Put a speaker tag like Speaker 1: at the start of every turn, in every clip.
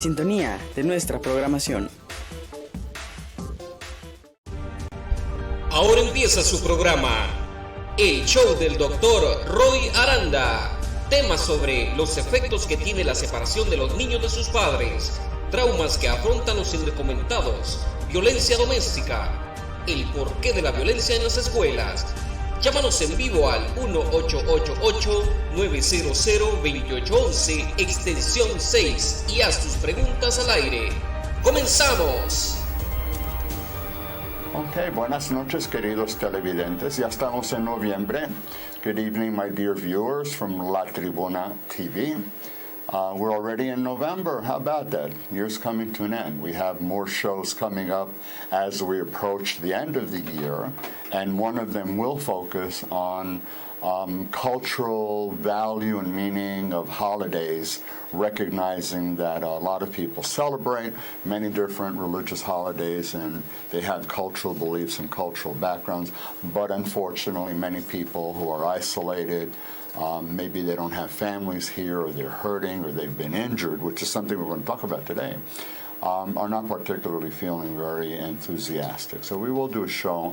Speaker 1: Sintonía de nuestra programación.
Speaker 2: Ahora empieza su programa, el show del doctor Roy Aranda. Temas sobre los efectos que tiene la separación de los niños de sus padres, traumas que afrontan los indocumentados, violencia doméstica, el porqué de la violencia en las escuelas. Llámanos en vivo al 1-888-900-2811, extensión 6, y haz tus preguntas al aire. ¡Comenzamos!
Speaker 3: Ok, buenas noches, queridos televidentes. Ya estamos en noviembre. Good evening, my dear viewers from La Tribuna TV. We're already in November. How about that? Year's coming to an end. We have more shows coming up as we approach the end of the year, and one of them will focus on cultural value and meaning of holidays, recognizing that a lot of people celebrate many different religious holidays and they have cultural beliefs and cultural backgrounds, but unfortunately many people who are isolated, maybe they don't have families here, or they're hurting, or they've been injured, which is something we're going to talk about today, are not particularly feeling very enthusiastic. So we will do a show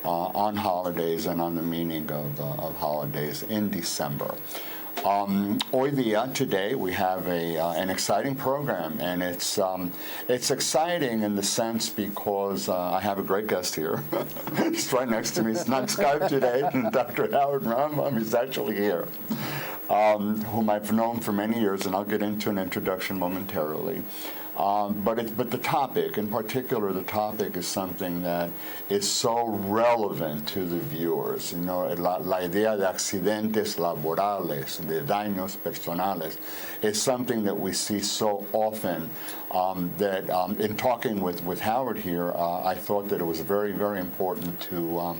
Speaker 3: on holidays and on the meaning of holidays in December. Hoy día, today, we have an exciting program, and it's exciting in the sense because I have a great guest here. He's right next to me. He's not Skype today. Dr. Howard Rombom is actually here, whom I've known for many years, and I'll get into an introduction momentarily. But the topic, in particular, the topic is something that is so relevant to the viewers. You know, la idea de accidentes laborales, de daños personales, is something that we see so often that in talking with Howard here, I thought that it was very, very important to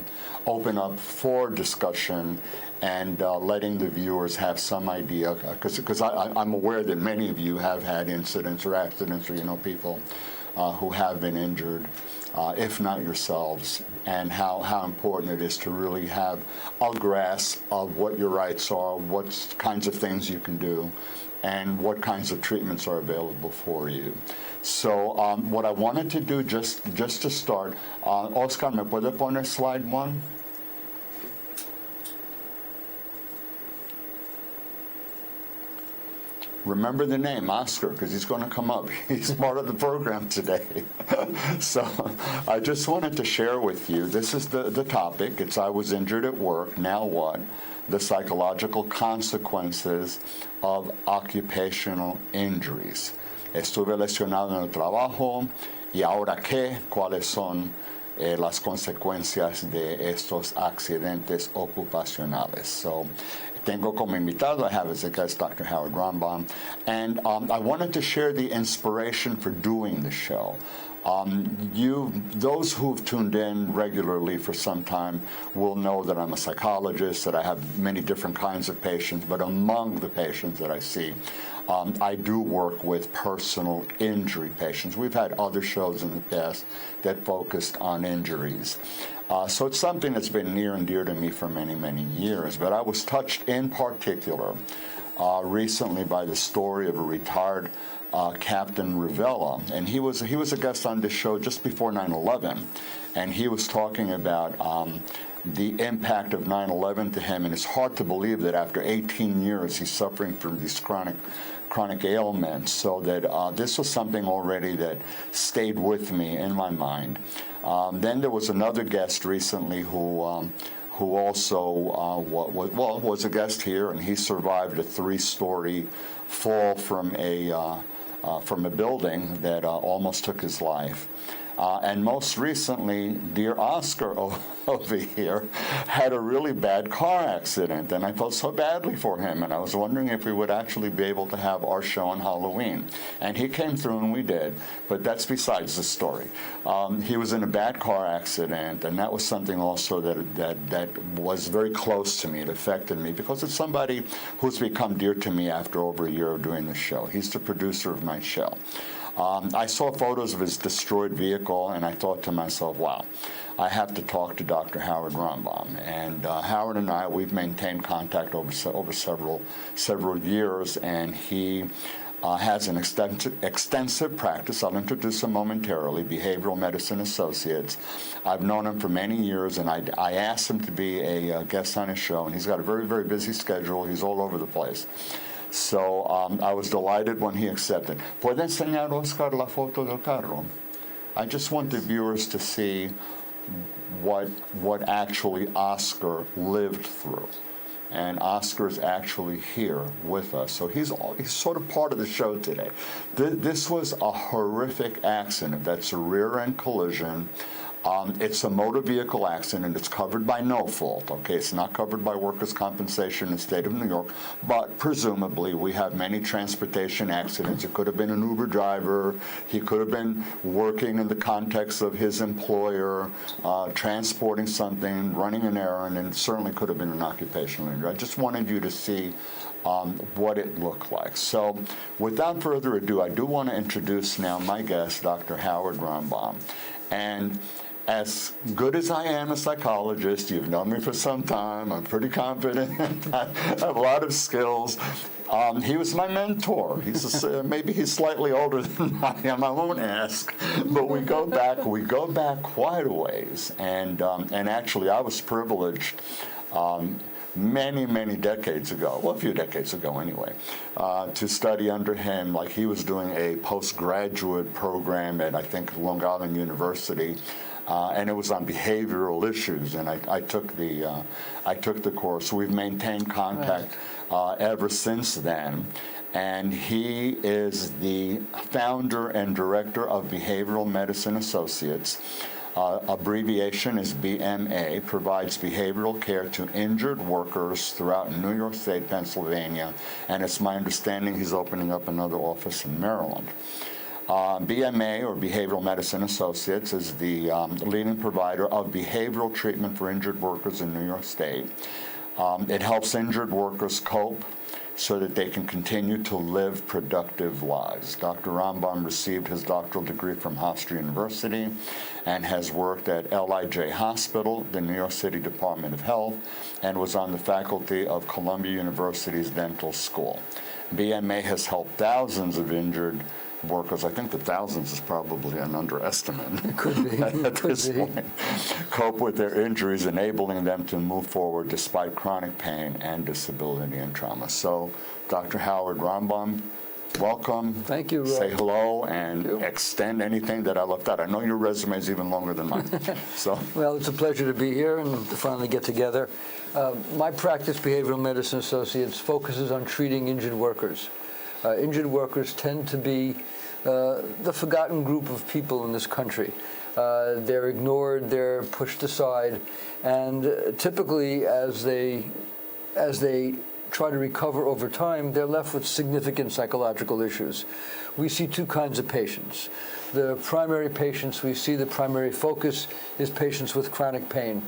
Speaker 3: open up for discussion and letting the viewers have some idea, because I'm aware that many of you have had incidents or accidents, or people who have been injured, if not yourselves, and how important it is to really have a grasp of what your rights are, what kinds of things you can do, and what kinds of treatments are available for you. So what I wanted to do just to start, Oscar, ¿me puede poner slide 1? Remember the name, Oscar, because he's going to come up. He's part of the program today. So I just wanted to share with you, this is the topic. It's I was injured at work, now what? The psychological consequences of occupational injuries. Estuve lesionado en el trabajo, y ahora qué, cuáles son las consecuencias de estos accidentes ocupacionales. So tengo como invitado, I have as a guest Dr. Howard Rombom, and I wanted to share the inspiration for doing the show. Those who've tuned in regularly for some time will know that I'm a psychologist, that I have many different kinds of patients, but among the patients that I see, I do work with personal injury patients. We've had other shows in the past that focused on injuries. So it's something that's been near and dear to me for many, many years. But I was touched in particular recently by the story of a retired Captain Rivella. And he was a guest on this show just before 9/11. And he was talking about the impact of 9/11 to him. And it's hard to believe that after 18 years he's suffering from these chronic ailments. So that this was something already that stayed with me in my mind. Then there was another guest recently who also was a guest here, and he survived a 3-story fall from a building that almost took his life. And most recently, dear Oscar over here had a really bad car accident, and I felt so badly for him, and I was wondering if we would actually be able to have our show on Halloween. And he came through, and we did, but that's besides the story. He was in a bad car accident, and that was something also that was very close to me. It affected me, because it's somebody who's become dear to me after over a year of doing the show. He's the producer of my show. I saw photos of his destroyed vehicle, and I thought to myself, wow, I have to talk to Dr. Howard Rombom. And Howard and I, we've maintained contact over several years, and he has an extensive practice. I'll introduce him momentarily, Behavioral Medicine Associates. I've known him for many years, and I asked him to be a guest on his show, and he's got a very, very busy schedule. He's all over the place. So I was delighted when he accepted. ¿Puede enseñar, Oscar, la foto del carro? I just want the viewers to see what actually Oscar lived through. And Oscar's actually here with us. So he's sort of part of the show today. This was a horrific accident. That's a rear-end collision. It's a motor vehicle accident. It's covered by no fault, okay? It's not covered by workers' compensation in the state of New York, but presumably we have many transportation accidents. It could have been an Uber driver. He could have been working in the context of his employer, transporting something, running an errand, and it certainly could have been an occupational injury. I just wanted you to see what it looked like. So without further ado, I do want to introduce now my guest, Dr. Howard Rombom. And as good as I am a psychologist, you've known me for some time, I'm pretty confident, I have a lot of skills. He was my mentor. Maybe he's slightly older than I am, I won't ask, but we go back quite a ways. And actually I was privileged many decades ago, well, a few decades ago anyway, to study under him. Like, he was doing a postgraduate program at, I think, Long Island University, and it was on behavioral issues, and I took the course. We've maintained contact ever since then. And he is the founder and director of Behavioral Medicine Associates. Abbreviation is BMA, provides behavioral care to injured workers throughout New York State, Pennsylvania, and it's my understanding he's opening up another office in Maryland. BMA, or Behavioral Medicine Associates, is the leading provider of behavioral treatment for injured workers in New York State. It helps injured workers cope so that they can continue to live productive lives. Dr. Rombom received his doctoral degree from Hofstra University and has worked at LIJ Hospital, the New York City Department of Health, and was on the faculty of Columbia University's Dental School. BMA has helped thousands of injured workers. I think the thousands is probably an underestimate.
Speaker 4: It could be.
Speaker 3: At this point, cope with their injuries, enabling them to move forward despite chronic pain and disability and trauma. So, Dr. Howard Rombom, welcome.
Speaker 4: Thank you.
Speaker 3: Say hello and extend anything that I left out. I know your resume is even longer than mine.
Speaker 4: Well, it's a pleasure to be here and to finally get together. My practice, Behavioral Medicine Associates, focuses on treating injured workers. Injured workers tend to be the forgotten group of people in this country. They're ignored, they're pushed aside, and typically as they try to recover over time, they're left with significant psychological issues. We see two kinds of patients. The primary patients we see, the primary focus is patients with chronic pain.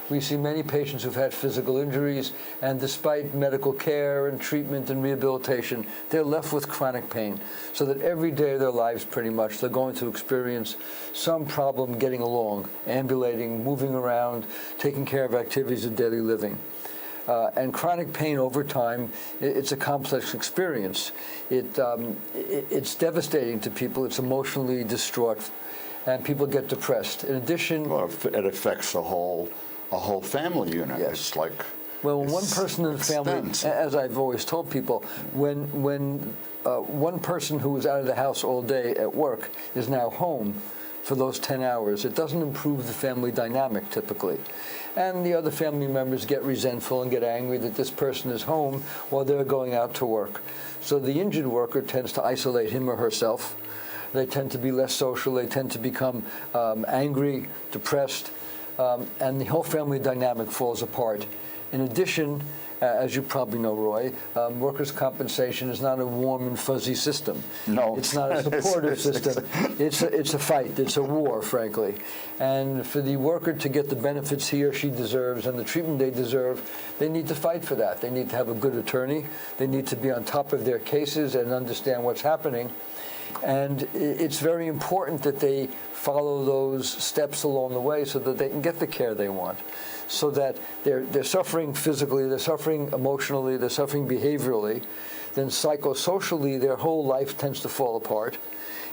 Speaker 4: We see many patients who've had physical injuries, and despite medical care and treatment and rehabilitation, they're left with chronic pain. So that every day of their lives, pretty much, they're going to experience some problem getting along, ambulating, moving around, taking care of activities of daily living. And chronic pain over time, it's a complex experience. It's devastating to people. It's emotionally distraught, and people get depressed. In addition,
Speaker 3: well, it affects a whole family unit.
Speaker 4: Yes.
Speaker 3: It's like,
Speaker 4: well, one person in the family, as I've always told people, when one person who was out of the house all day at work is now home for those 10 hours, it doesn't improve the family dynamic typically. And the other family members get resentful and get angry that this person is home while they're going out to work. So the injured worker tends to isolate him or herself. They tend to be less social. They tend to become angry, depressed, and the whole family dynamic falls apart. In addition, as you probably know, Roy, workers' compensation is not a warm and fuzzy system.
Speaker 3: No.
Speaker 4: It's not a supportive system. It's a fight. It's a war, frankly. And for the worker to get the benefits he or she deserves and the treatment they deserve, they need to fight for that. They need to have a good attorney. They need to be on top of their cases and understand what's happening. And it's very important that they follow those steps along the way so that they can get the care they want, so that they're suffering physically, they're suffering emotionally, they're suffering behaviorally. then psychosocially their whole life tends to fall apart.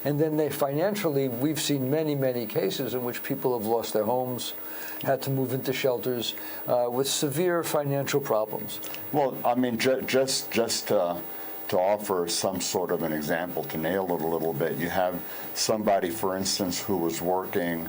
Speaker 4: And then they financially, we've seen many, many cases in which people have lost their homes, had to move into shelters with severe financial problems.
Speaker 3: Well, I mean, just to offer some sort of an example, to nail it a little bit, you have somebody, for instance, who was working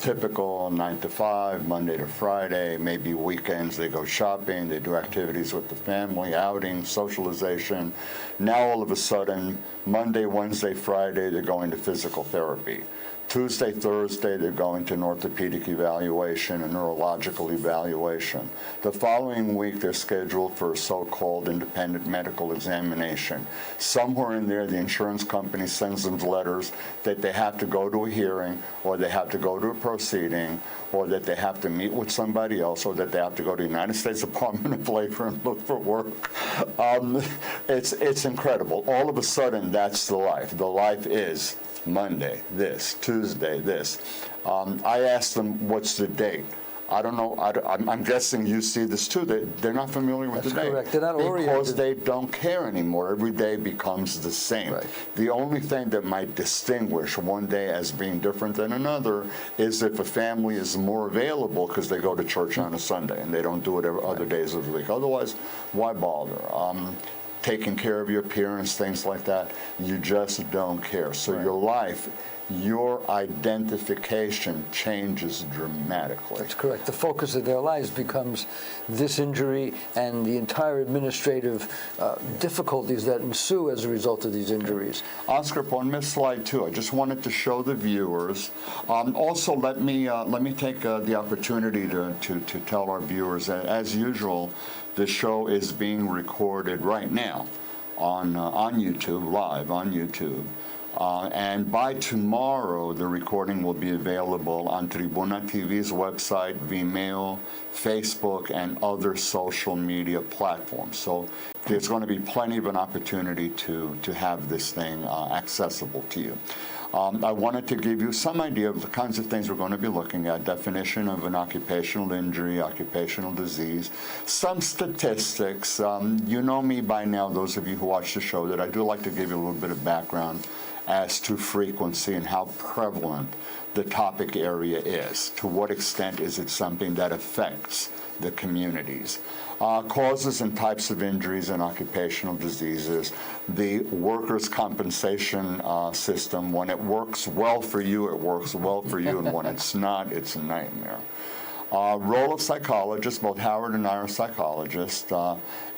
Speaker 3: typical 9 to 5, Monday to Friday, maybe weekends they go shopping, they do activities with the family, outings, socialization. Now all of a sudden, Monday, Wednesday, Friday, they're going to physical therapy. Tuesday, Thursday, they're going to an orthopedic evaluation, a neurological evaluation. The following week, they're scheduled for a so-called independent medical examination. Somewhere in there, the insurance company sends them letters that they have to go to a hearing, or they have to go to a proceeding, or that they have to meet with somebody else, or that they have to go to the United States Department of Labor and look for work. It's incredible. All of a sudden, that's the life. The life is Monday, this, Tuesday, this. I asked them, what's the date? I don't know. I'm guessing you see this too. They're not familiar with the date.
Speaker 4: That's correct. They're not oriented.
Speaker 3: Because they don't care anymore. Every day becomes the same.
Speaker 4: Right.
Speaker 3: The only thing that might distinguish one day as being different than another is if a family is more available because they go to church on a Sunday and they don't do it other days of the week. Otherwise, why bother? Taking care of your appearance, things like that, you just don't care. So your life, your identification changes dramatically.
Speaker 4: That's correct. The focus of their lives becomes this injury and the entire administrative difficulties that ensue as a result of these injuries.
Speaker 3: Oscar, on this slide too, I just wanted to show the viewers. Also, let me take the opportunity to tell our viewers that, as usual, the show is being recorded right now on YouTube, live on YouTube. And by tomorrow, the recording will be available on Tribuna TV's website, Vimeo, Facebook, and other social media platforms. So there's going to be plenty of an opportunity to have this thing accessible to you. I wanted to give you some idea of the kinds of things we're going to be looking at: definition of an occupational injury, occupational disease, some statistics. You know me by now, those of you who watch the show, that I do like to give you a little bit of background as to frequency and how prevalent the topic area is. To what extent is it something that affects the communities? Causes and types of injuries and occupational diseases, the workers' compensation system. When it works well for you, it works well for you, and when it's not, it's a nightmare. Role of psychologists. Both Howard and I are psychologists,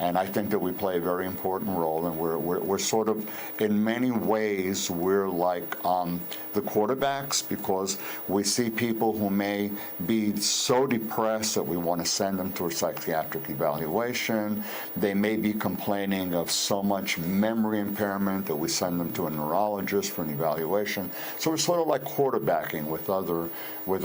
Speaker 3: and I think that we play a very important role. And we're sort of, in many ways, we're like the quarterbacks, because we see people who may be so depressed that we want to send them to a psychiatric evaluation. They may be complaining of so much memory impairment that we send them to a neurologist for an evaluation. So we're sort of like quarterbacking with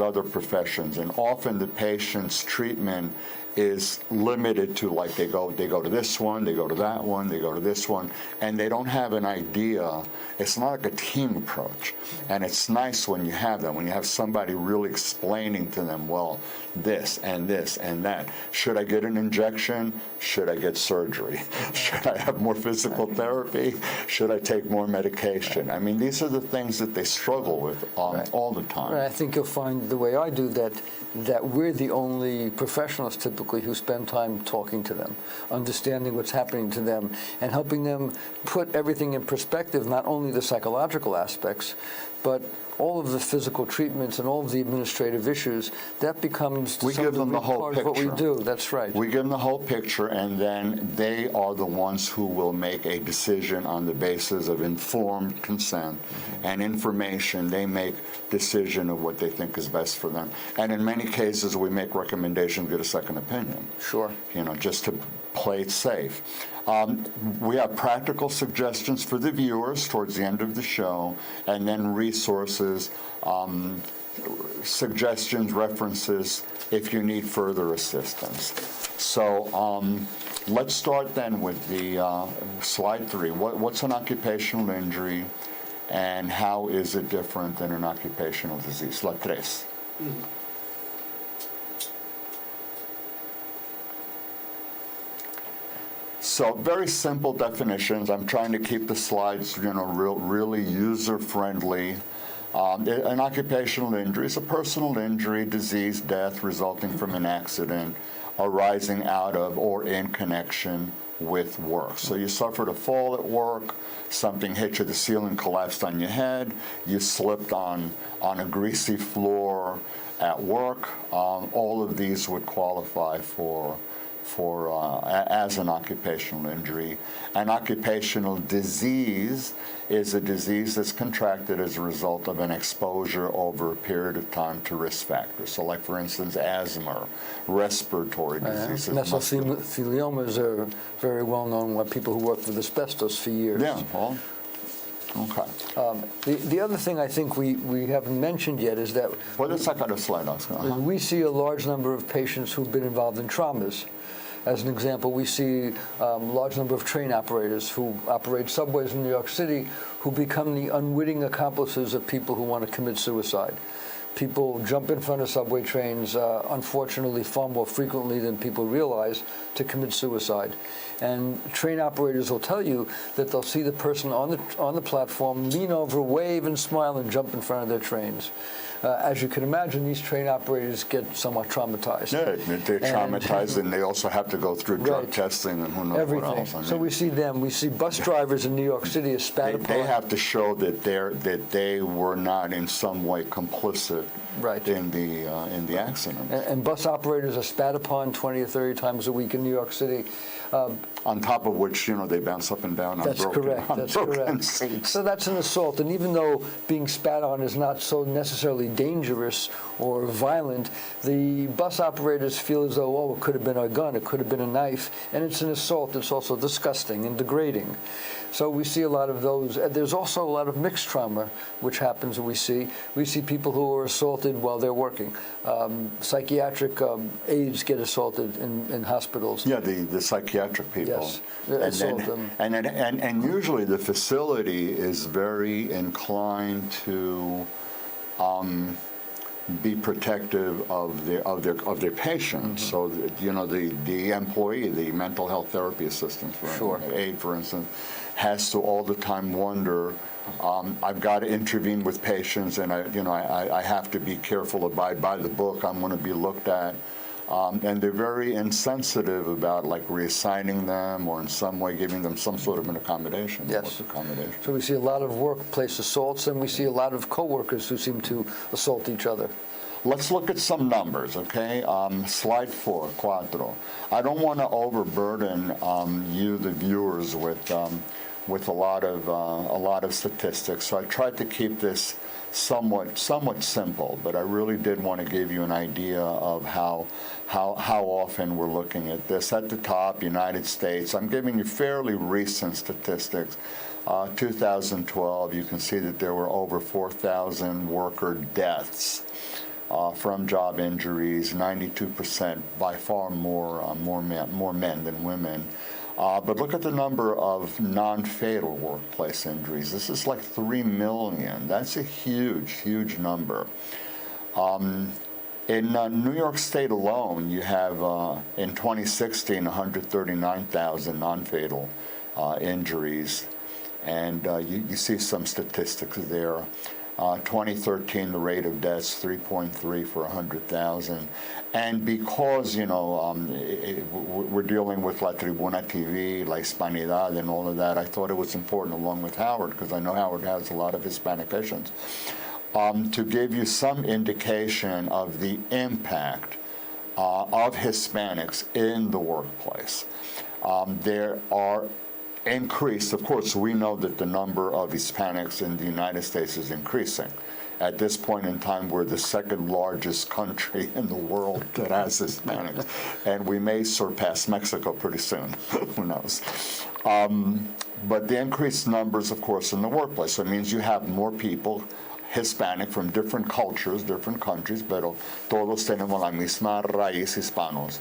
Speaker 3: other professions, and often the patient's treatment is limited to, like, they go to this one, they go to that one, they go to this one, and they don't have an idea. It's not like a team approach, and it's nice when you have that, when you have somebody really explaining to them, well, this and this and that. Should I get an injection? Should I get surgery? Should I have more physical therapy? Should I take more medication? I mean, these are the things that they struggle with all the time.
Speaker 4: Right. I think you'll find, the way I do that we're the only professionals typically who spend time talking to them, understanding what's happening to them, and helping them put everything in perspective, not only the psychological aspects, but all of the physical treatments and all of the administrative issues. That becomes
Speaker 3: we give them the whole
Speaker 4: part
Speaker 3: picture.
Speaker 4: Of what we do. That's right.
Speaker 3: We give them the whole picture, and then they are the ones who will make a decision on the basis of informed consent and information. They make decision of what they think is best for them. And in many cases, we make recommendations, get a second opinion.
Speaker 4: Sure.
Speaker 3: Just to play it safe. We have practical suggestions for the viewers towards the end of the show, and then resources, suggestions, references if you need further assistance. So let's start then with the slide 3. What's an occupational injury, and how is it different than an occupational disease? La 3. So very simple definitions. I'm trying to keep the slides, really user-friendly. An occupational injury is a personal injury, disease, death resulting from an accident arising out of or in connection with work. So you suffered a fall at work, something hit you, the ceiling collapsed on your head, you slipped on a greasy floor at work. All of these would qualify as an occupational injury. An occupational disease is a disease that's contracted as a result of an exposure over a period of time to risk factors. So like, for instance, asthma, respiratory diseases.
Speaker 4: Mesotheliomas are very well known by people who work with asbestos for years.
Speaker 3: Yeah, well, okay.
Speaker 4: The other thing I think we haven't mentioned yet is that we see a large number of patients who've been involved in traumas. As an example, we see a large number of train operators who operate subways in New York City who become the unwitting accomplices of people who want to commit suicide. People jump in front of subway trains, unfortunately, far more frequently than people realize, to commit suicide. And train operators will tell you that they'll see the person on the platform lean over, wave, and smile, and jump in front of their trains. As you can imagine, these train operators get somewhat traumatized.
Speaker 3: Yeah, they're traumatized, and they also have to go through drug testing and who knows
Speaker 4: everything.
Speaker 3: What else. I mean,
Speaker 4: so we see them. We see bus drivers in New York City as spat upon.
Speaker 3: They have to show that they were not in some way complicit in the accident.
Speaker 4: And bus operators are spat upon 20 or 30 times a week in New York City.
Speaker 3: On top of which, they bounce up and down on broken seats.
Speaker 4: So that's an assault. And even though being spat on is not so necessarily dangerous or violent, the bus operators feel as though, it could have been a gun, it could have been a knife, and it's an assault. It's also disgusting and degrading. So we see a lot of those. There's also a lot of mixed trauma, which happens, and we see people who are assaulted while they're working. Psychiatric aides get assaulted in hospitals.
Speaker 3: Yeah, the psychiatric people.
Speaker 4: Yes,
Speaker 3: assault them. And usually the facility is very inclined to be protective of their patients. Mm-hmm. So the employee, the mental health therapy assistant, aide, for instance, has to all the time wonder, I've got to intervene with patients, and I have to be careful, abide by the book. I'm going to be looked at. And they're very insensitive about reassigning them or in some way giving them some sort of an accommodation.
Speaker 4: Yes. So we see a lot of workplace assaults, and we see a lot of coworkers who seem to assault each other.
Speaker 3: Let's look at some numbers, okay? Slide 4. I don't want to overburden you, the viewers, with a lot of statistics. So I tried to keep this somewhat simple, but I really did want to give you an idea of how often we're looking at this. At the top, United States, I'm giving you fairly recent statistics. 2012, you can see that there were over 4,000 worker deaths from job injuries, 92%, by far more men than women. But look at the number of non-fatal workplace injuries. This is like 3 million. That's a huge, huge number. In New York State alone, you have, in 2016, 139,000 non-fatal injuries. And you see some statistics there. 2013, the rate of deaths, 3.3 for 100,000. And because, we're dealing with La Tribuna TV, La Hispanidad, and all of that, I thought it was important, along with Howard, because I know Howard has a lot of Hispanic patients, to give you some indication of the impact of Hispanics in the workplace. There are increased, of course, we know that the number of Hispanics in the United States is increasing. At this point in time, we're the second largest country in the world that has Hispanics, and we may surpass Mexico pretty soon. Who knows? But the increased numbers, of course, in the workplace. So it means you have more people, Hispanic, from different cultures, different countries, pero todos tenemos la misma raíz hispanos.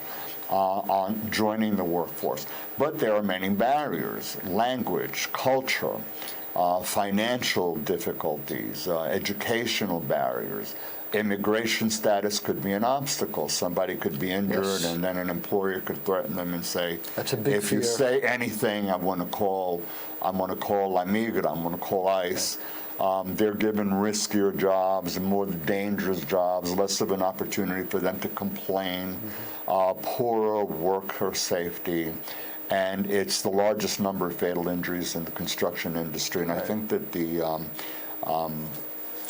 Speaker 3: On joining the workforce. But there are many barriers: language, culture, financial difficulties, educational barriers. Immigration status could be an obstacle. Somebody could be injured,
Speaker 4: Yes.
Speaker 3: and then an employer could threaten them and say,
Speaker 4: That's a big
Speaker 3: if you
Speaker 4: fear.
Speaker 3: say anything, I'm going to call La Migra, I'm going to call ICE. They're given riskier jobs, more dangerous jobs, less of an opportunity for them to complain, poorer worker safety, and it's the largest number of fatal injuries in the construction industry. And I think that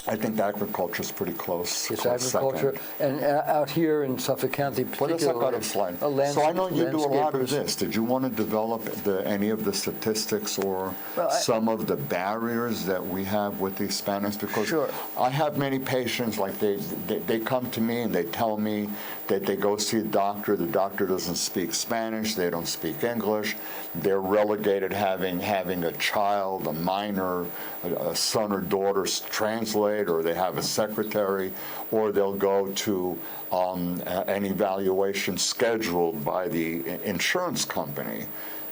Speaker 3: I think agriculture is pretty close.
Speaker 4: It's
Speaker 3: close
Speaker 4: agriculture,
Speaker 3: second.
Speaker 4: and out here in Suffolk County,
Speaker 3: What else I got
Speaker 4: particularly,
Speaker 3: a slide?
Speaker 4: a
Speaker 3: So I know you do a lot of
Speaker 4: landscapers.
Speaker 3: this. Did you want to develop any of the statistics or some of the barriers that we have with the Hispanics? Because
Speaker 4: Sure.
Speaker 3: I have many patients, like they come to me and they tell me that they go see a doctor. The doctor doesn't speak Spanish. They don't speak English. They're relegated having a child, a minor, a son or daughter translate, or they have a secretary, or they'll go to an evaluation scheduled by the insurance company.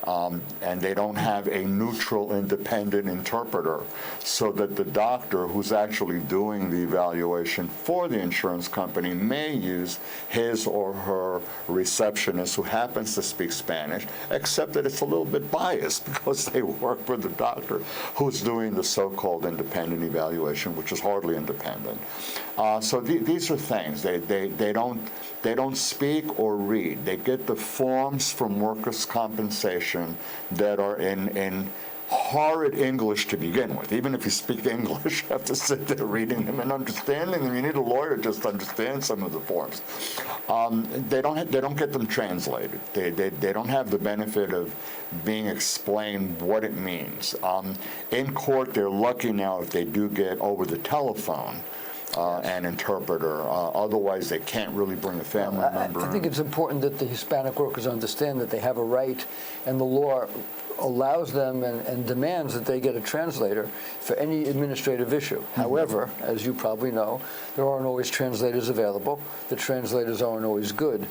Speaker 3: And they don't have a neutral, independent interpreter, so that the doctor who's actually doing the evaluation for the insurance company may use his or her receptionist who happens to speak Spanish, except that it's a little bit biased because they work for the doctor who's doing the so-called independent evaluation, which is hardly independent. So these are things. They don't speak or read. They get the forms from workers' compensation that are in horrid English to begin with. Even if you speak English, you have to sit there reading them and understanding them. You need a lawyer just to understand some of the forms. They don't get them translated. They don't have the benefit of being explained what it means. In court, they're lucky now if they do get over the telephone an interpreter. Otherwise, they can't really bring a family member
Speaker 4: I think
Speaker 3: in.
Speaker 4: it's important that the Hispanic workers understand that they have a right, and the law allows them and demands that they get a translator for any administrative issue. However, as you probably know, there aren't always translators available. The translators aren't always good,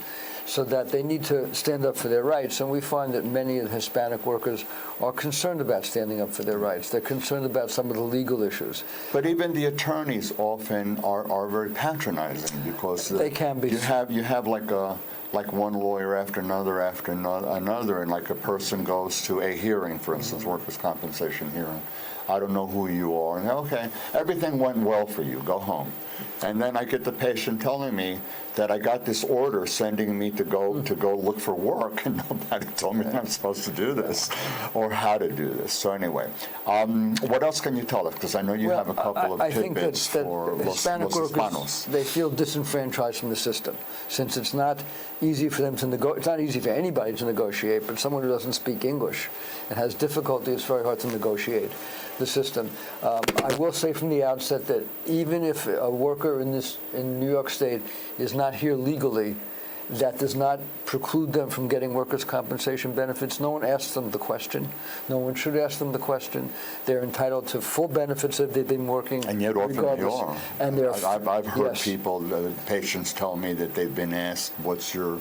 Speaker 4: so that they need to stand up for their rights. And we find that many of the Hispanic workers are concerned about standing up for their rights. They're concerned about some of the legal issues.
Speaker 3: But even the attorneys often are very patronizing, because
Speaker 4: They can be.
Speaker 3: You have like one lawyer after another, and like a person goes to a hearing, for instance, workers' compensation hearing. I don't know who you are. And okay, everything went well for you. Go home. And then I get the patient telling me that I got this order sending me to go look for work, and nobody told me I'm supposed to do this or how to do this. So anyway, what else can you tell us? Because I know you have a couple of tidbits for
Speaker 4: Hispanic
Speaker 3: los
Speaker 4: workers,
Speaker 3: Hispanos.
Speaker 4: they feel disenfranchised from the system, since it's not easy for them to negotiate. It's not easy for anybody to negotiate, but someone who doesn't speak English and has difficulty, it's very hard to negotiate the system. I will say from the outset that even if a worker in New York State is not here legally, that does not preclude them from getting workers' compensation benefits. No one asks them the question. No one should ask them the question. They're entitled to full benefits if they've been working.
Speaker 3: And yet often
Speaker 4: regardless.
Speaker 3: they are.
Speaker 4: And
Speaker 3: I've heard
Speaker 4: yes.
Speaker 3: people, patients tell me that they've been asked, what's your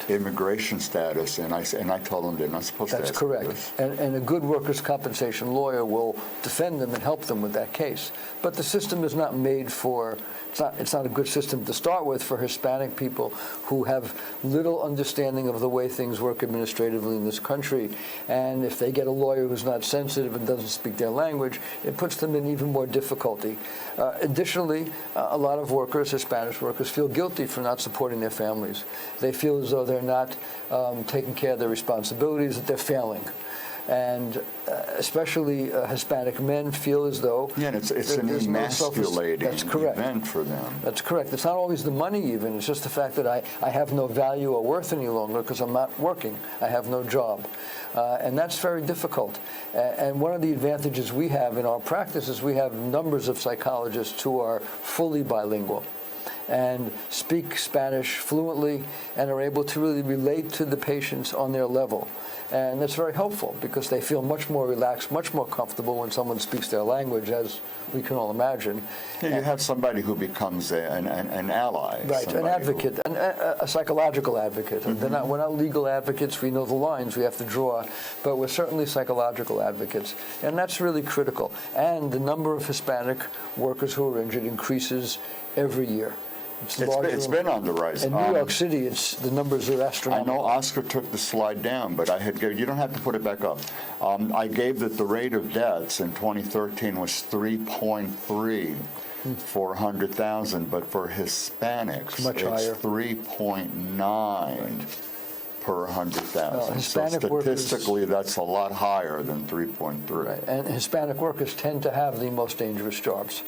Speaker 3: immigration status? And I tell them they're not supposed to ask.
Speaker 4: That's correct.
Speaker 3: This.
Speaker 4: And a good workers' compensation lawyer will defend them and help them with that case. But the system is not made for, it's not a good system to start with for Hispanic people who have little understanding of the way things work administratively in this country. And if they get a lawyer who's not sensitive and doesn't speak their language, it puts them in even more difficulty. Additionally, a lot of workers, Hispanic workers, feel guilty for not supporting their families. They feel as though they're not taking care of their responsibilities, that they're failing. And especially Hispanic men feel as though
Speaker 3: it's an emasculating event for them.
Speaker 4: That's correct. It's not always the money even. It's just the fact that I have no value or worth any longer because I'm not working. I have no job. And that's very difficult. And one of the advantages we have in our practice is we have numbers of psychologists who are fully bilingual. and speak Spanish fluently and are able to really relate to the patients on their level. And that's very helpful because they feel much more relaxed, much more comfortable when someone speaks their language, as we can all imagine.
Speaker 3: Yeah, you have somebody who becomes an ally.
Speaker 4: Right, an advocate, a psychological advocate. Mm-hmm. We're not legal advocates. We know the lines we have to draw, but we're certainly psychological advocates. And that's really critical. And the number of Hispanic workers who are injured increases every year.
Speaker 3: It's been on the rise.
Speaker 4: In New York City, the numbers are astronomical.
Speaker 3: I know Oscar took the slide down, but you don't have to put it back up. I gave that the rate of deaths in 2013 was 3.3 for 100,000, but for Hispanics,
Speaker 4: it's
Speaker 3: 3.9 per 100,000. So statistically, that's a lot higher than 3.3.
Speaker 4: Right. And Hispanic workers tend to have the most dangerous jobs.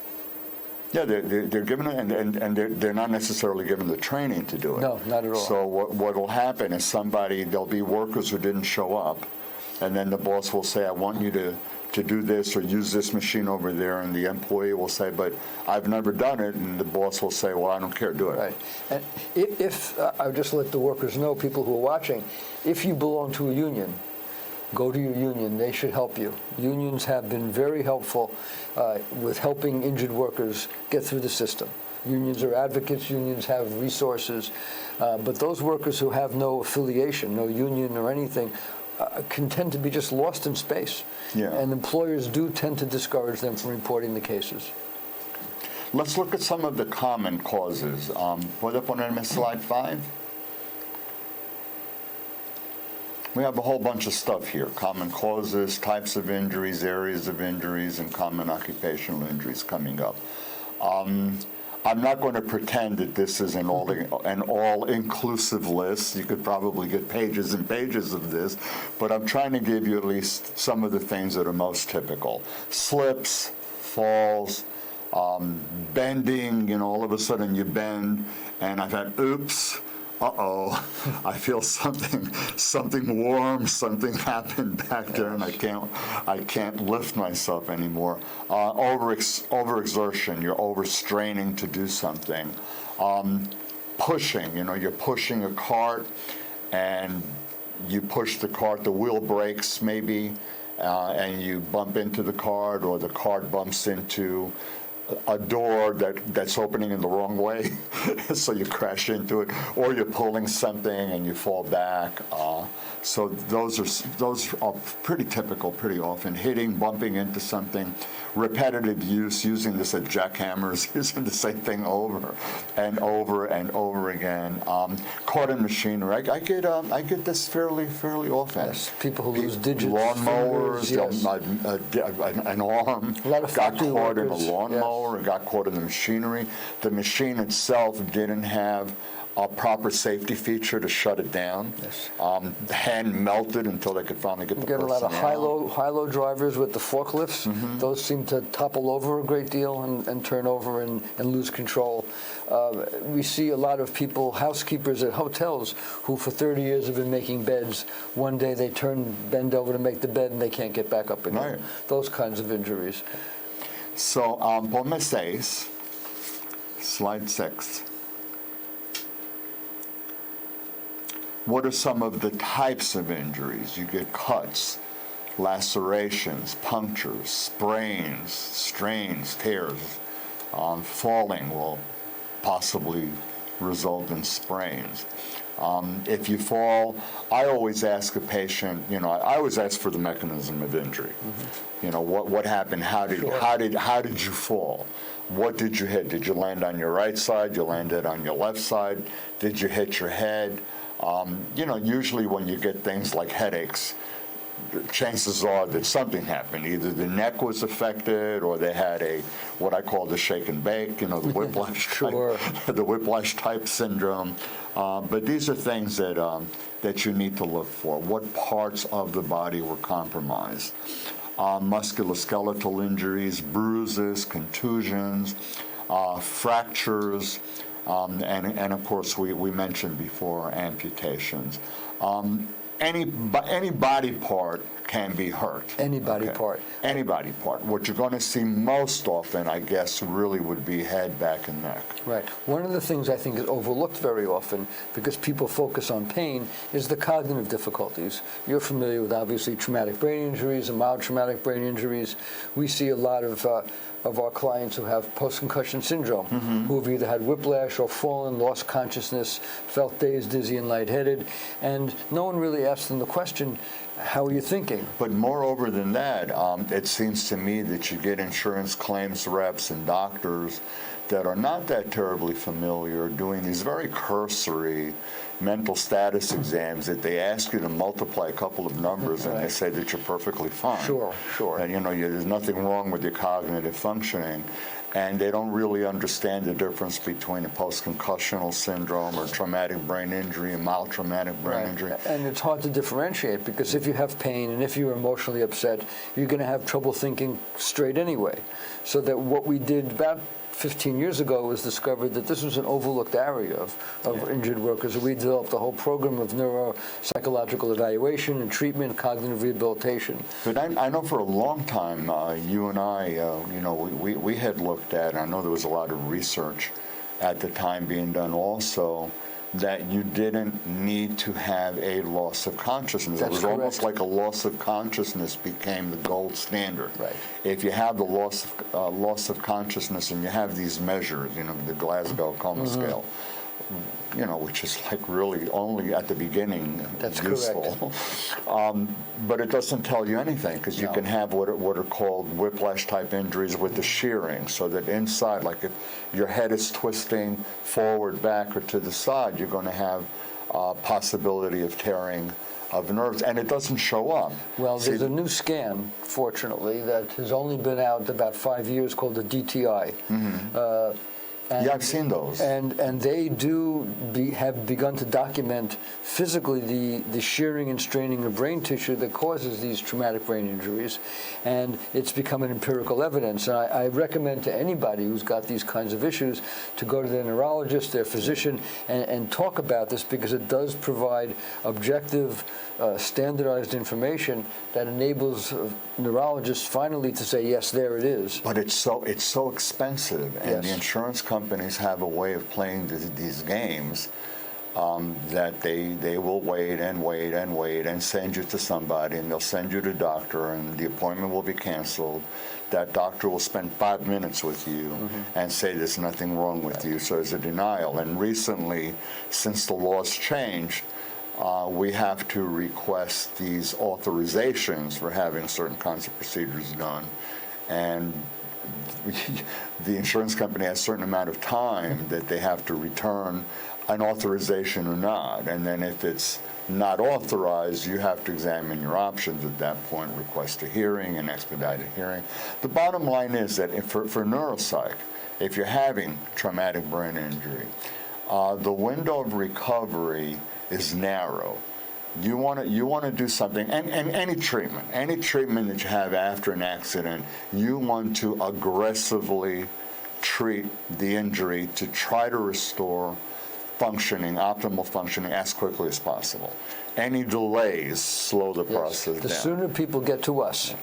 Speaker 3: Yeah, they're given it, and they're not necessarily given the training to do it.
Speaker 4: No, not at all.
Speaker 3: So what will happen is there'll be workers who didn't show up, and then the boss will say, I want you to do this or use this machine over there, and the employee will say, but I've never done it, and the boss will say, well, I don't care, do it.
Speaker 4: Right. And if I'll just let the workers know, people who are watching, if you belong to a union, go to your union. They should help you. Unions have been very helpful with helping injured workers get through the system. Unions are advocates. Unions have resources. But those workers who have no affiliation, no union or anything, can tend to be just lost in space.
Speaker 3: Yeah.
Speaker 4: And employers do tend to discourage them from reporting the cases.
Speaker 3: Let's look at some of the common causes. ¿Puedo ponerme slide 5? We have a whole bunch of stuff here. Common causes, types of injuries, areas of injuries, and common occupational injuries coming up. I'm not going to pretend that this is an all-inclusive list. You could probably get pages and pages of this, but I'm trying to give you at least some of the things that are most typical. Slips, falls, bending, all of a sudden you bend, and I've had, oops, uh-oh, I feel something warm, something happened back there, and I can't lift myself anymore. Overexertion, you're overstraining to do something. Pushing, you're pushing a cart, and you push the cart, the wheel breaks maybe, and you bump into the cart, or the cart bumps into a door that's opening in the wrong way, so you crash into it, or you're pulling something and you fall back. So those are pretty typical, pretty often. Hitting, bumping into something, repetitive use, using this at jackhammers, using the same thing over and over and over again. Caught in machinery. I get this fairly often.
Speaker 4: Yes, people who lose digits.
Speaker 3: Lawnmowers,
Speaker 4: fingers, yes.
Speaker 3: An arm.
Speaker 4: A lot of
Speaker 3: got caught
Speaker 4: workers.
Speaker 3: in a lawnmower, and got caught in the machinery. The machine itself didn't have a proper safety feature to shut it down.
Speaker 4: Yes.
Speaker 3: The hand melted until they could finally get the person out.
Speaker 4: You get a lot of high-low drivers with the forklifts. Mm-hmm. Those seem to topple over a great deal and turn over and lose control. We see a lot of people, housekeepers at hotels, who for 30 years have been making beds. One day they bend over to make the bed and they can't get back up again.
Speaker 3: Right.
Speaker 4: Those kinds of injuries.
Speaker 3: So, ponme 6, slide 6. What are some of the types of injuries? You get cuts, lacerations, punctures, sprains, strains, tears. Falling will possibly result in sprains. If you fall, I always ask a patient, I always ask for the mechanism of injury. Mm-hmm. What happened? How did you fall? What did you hit? Did you land on your right side? You landed on your left side? Did you hit your head? Usually when you get things like headaches, chances are that something happened. Either the neck was affected, or they had what I call the shake and bake, the whiplash
Speaker 4: Sure.
Speaker 3: type, the whiplash type syndrome. But these are things that you need to look for. What parts of the body were compromised? Musculoskeletal injuries, bruises, contusions, fractures. And of course, we mentioned before amputations. any body part can be hurt.
Speaker 4: Any body part.
Speaker 3: Any body part. What you're going to see most often, I guess, really would be head, back, and neck.
Speaker 4: Right. One of the things I think is overlooked very often, because people focus on pain, is the cognitive difficulties. You're familiar with, obviously, traumatic brain injuries and mild traumatic brain injuries. We see a lot of our clients who have post-concussion syndrome, who have either had whiplash or fallen, lost consciousness, felt dazed, dizzy, and lightheaded, and no one really asks them the question, how are you thinking?
Speaker 3: But moreover than that, it seems to me that you get insurance claims reps and doctors that are not that terribly familiar doing these very cursory mental status exams that they ask you to multiply a couple of numbers and they say that you're perfectly fine.
Speaker 4: Sure.
Speaker 3: And there's nothing wrong with your cognitive functioning. And they don't really understand the difference between a post-concussional syndrome or traumatic brain injury and mild traumatic brain injury.
Speaker 4: And it's hard to differentiate, because if you have pain and if you're emotionally upset, you're going to have trouble thinking straight anyway. So that what we did about 15 years ago was discovered that this was an overlooked area of injured workers. We developed a whole program of neuropsychological evaluation and treatment, cognitive rehabilitation.
Speaker 3: But I know for a long time, you and I, we had looked at, I know there was a lot of research at the time being done also, that you didn't need to have a loss of consciousness.
Speaker 4: That's
Speaker 3: it was
Speaker 4: correct.
Speaker 3: almost like a loss of consciousness became the gold standard.
Speaker 4: Right.
Speaker 3: If you have the loss of consciousness and you have these measures, the Glasgow Coma Scale, which is like really only at the beginning
Speaker 4: That's
Speaker 3: useful. But it doesn't tell you anything, because you can have what are called whiplash-type injuries with the shearing, so that inside, like if your head is twisting forward, back, or to the side, you're going to have a possibility of tearing of nerves, and it doesn't show up.
Speaker 4: Well, there's a new scan, fortunately, that has only been out about 5 years, called the DTI.
Speaker 3: I've seen those.
Speaker 4: And they have begun to document physically the shearing and straining of brain tissue that causes these traumatic brain injuries, and it's become an empirical evidence. And I recommend to anybody who's got these kinds of issues to go to their neurologist, their physician, and talk about this, because it does provide objective, standardized information that enables neurologists finally to say, yes, there it is.
Speaker 3: But it's so expensive, and the insurance companies have a way of playing these games that they will wait and send you to somebody, and they'll send you to a doctor, and the appointment will be canceled. That doctor will spend 5 minutes with you and say there's nothing wrong with you, so there's a denial. And recently, since the laws changed, we have to request these authorizations for having certain kinds of procedures done. And the insurance company has a certain amount of time that they have to return an authorization or not. And then if it's not authorized, you have to examine your options at that point, request a hearing, an expedited hearing. The bottom line is that for neuropsych, if you're having traumatic brain injury, the window of recovery is narrow. You want to do something, and any treatment that you have after an accident, you want to aggressively treat the injury to try to restore optimal functioning as quickly as possible. Any delays slow the process
Speaker 4: The
Speaker 3: down.
Speaker 4: sooner people get to us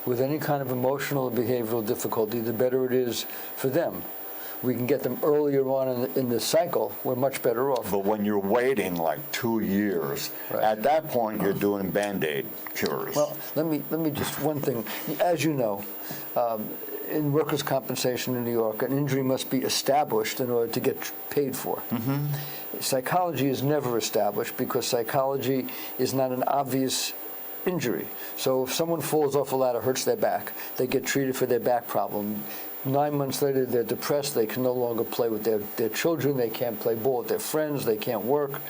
Speaker 4: with any kind of emotional or behavioral difficulty, the better it is for them. We can get them earlier on in the cycle, we're much better off.
Speaker 3: But when you're waiting like 2 years, at that point you're doing Band-Aid cures.
Speaker 4: Well, let me just, one thing. As you know, in workers' compensation in New York, an injury must be established in order to get paid for. Psychology is never established, because psychology is not an obvious injury. So if someone falls off a ladder, hurts their back, they get treated for their back problem. 9 months later, they're depressed. They can no longer play with their children. They can't play ball with their friends. They can't work.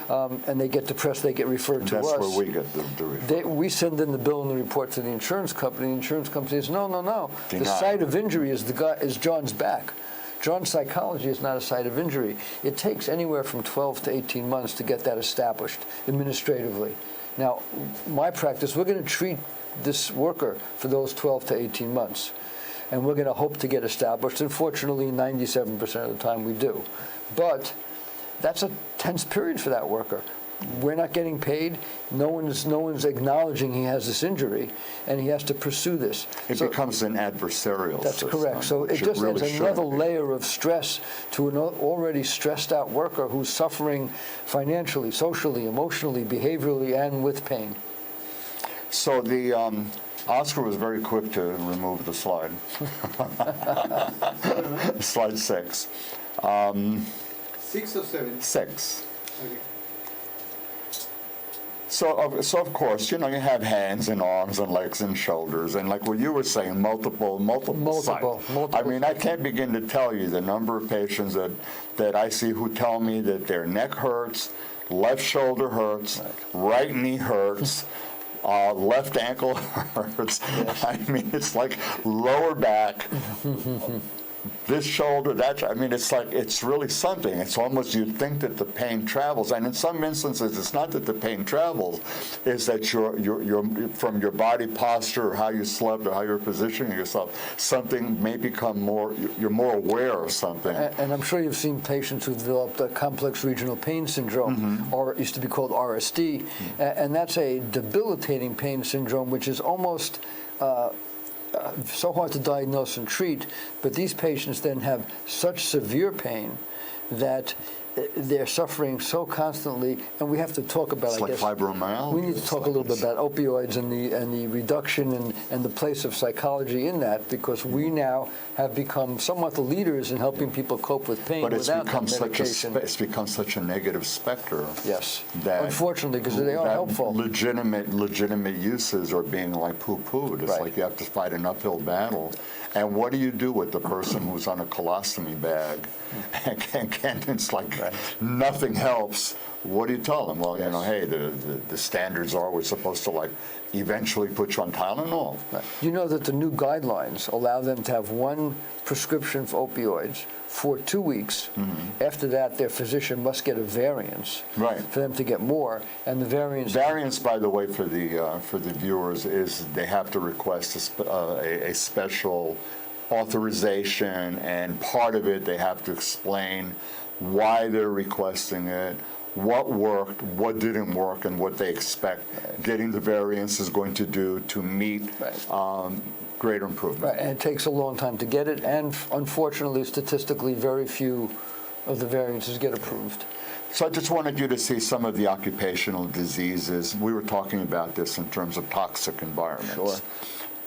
Speaker 4: And they get depressed. They get referred to us.
Speaker 3: That's where we get the referral.
Speaker 4: We send in the bill and the report to the insurance company. The insurance company says, no.
Speaker 3: Denied.
Speaker 4: The site of injury is John's back. John's psychology is not a site of injury. It takes anywhere from 12 to 18 months to get that established administratively. Now, my practice, we're going to treat this worker for those 12 to 18 months. And we're going to hope to get established. And fortunately, 97% of the time we do. But that's a tense period for that worker. we're not getting paid. No one's acknowledging he has this injury, and he has to pursue this.
Speaker 3: It becomes an adversarial
Speaker 4: That's
Speaker 3: system.
Speaker 4: correct. So it just adds another layer of stress to an already stressed out worker who's suffering financially, socially, emotionally, behaviorally, and with pain.
Speaker 3: So the Oscar was very quick to remove the slide. Slide 6.
Speaker 5: 6 or 7?
Speaker 3: 6.
Speaker 5: Okay.
Speaker 3: So of course, you have hands and arms and legs and shoulders, and like what you were saying, multiple sites. I mean, I can't begin to tell you the number of patients that I see who tell me that their neck hurts, left shoulder hurts, right knee hurts, left ankle hurts. Yes. I mean, it's like lower back. This shoulder, it's really something. It's almost, you'd think that the pain travels, and in some instances, it's not that the pain travels, it's that you're from your body posture or how you slept or how you're positioning yourself, something may become you're more aware of something.
Speaker 4: And I'm sure you've seen patients who've developed a complex regional pain syndrome, or it used to be called RSD, and that's a debilitating pain syndrome, which is almost so hard to diagnose and treat, but these patients then have such severe pain that they're suffering so constantly, and we have to talk about.
Speaker 3: It's like fibromyalgia.
Speaker 4: We need to talk a little bit about opioids and the reduction and the place of psychology in that, because we now have become somewhat the leaders in helping people cope with pain without medication.
Speaker 3: It's become such a negative specter.
Speaker 4: Yes,
Speaker 3: that
Speaker 4: unfortunately, because they are helpful.
Speaker 3: Legitimate uses are being like poo-pooed. It's like you have to fight an uphill battle. And what do you do with the person who's on a colostomy bag? And it's like nothing helps. What do you tell them? Well, hey, the standards are we're supposed to eventually put you on Tylenol.
Speaker 4: Right. You know that the new guidelines allow them to have one prescription for opioids for 2 weeks. After that, their physician must get a variance for them to get more, and the variance.
Speaker 3: Variance, by the way, for the viewers, is they have to request a special authorization, and part of it they have to explain why they're requesting it, what worked, what didn't work, and what they expect getting the variance is going to do to meet greater improvement.
Speaker 4: Right, and it takes a long time to get it, and unfortunately, statistically, very few of the variances get approved.
Speaker 3: So I just wanted you to see some of the occupational diseases. We were talking about this in terms of toxic environments.
Speaker 4: Sure.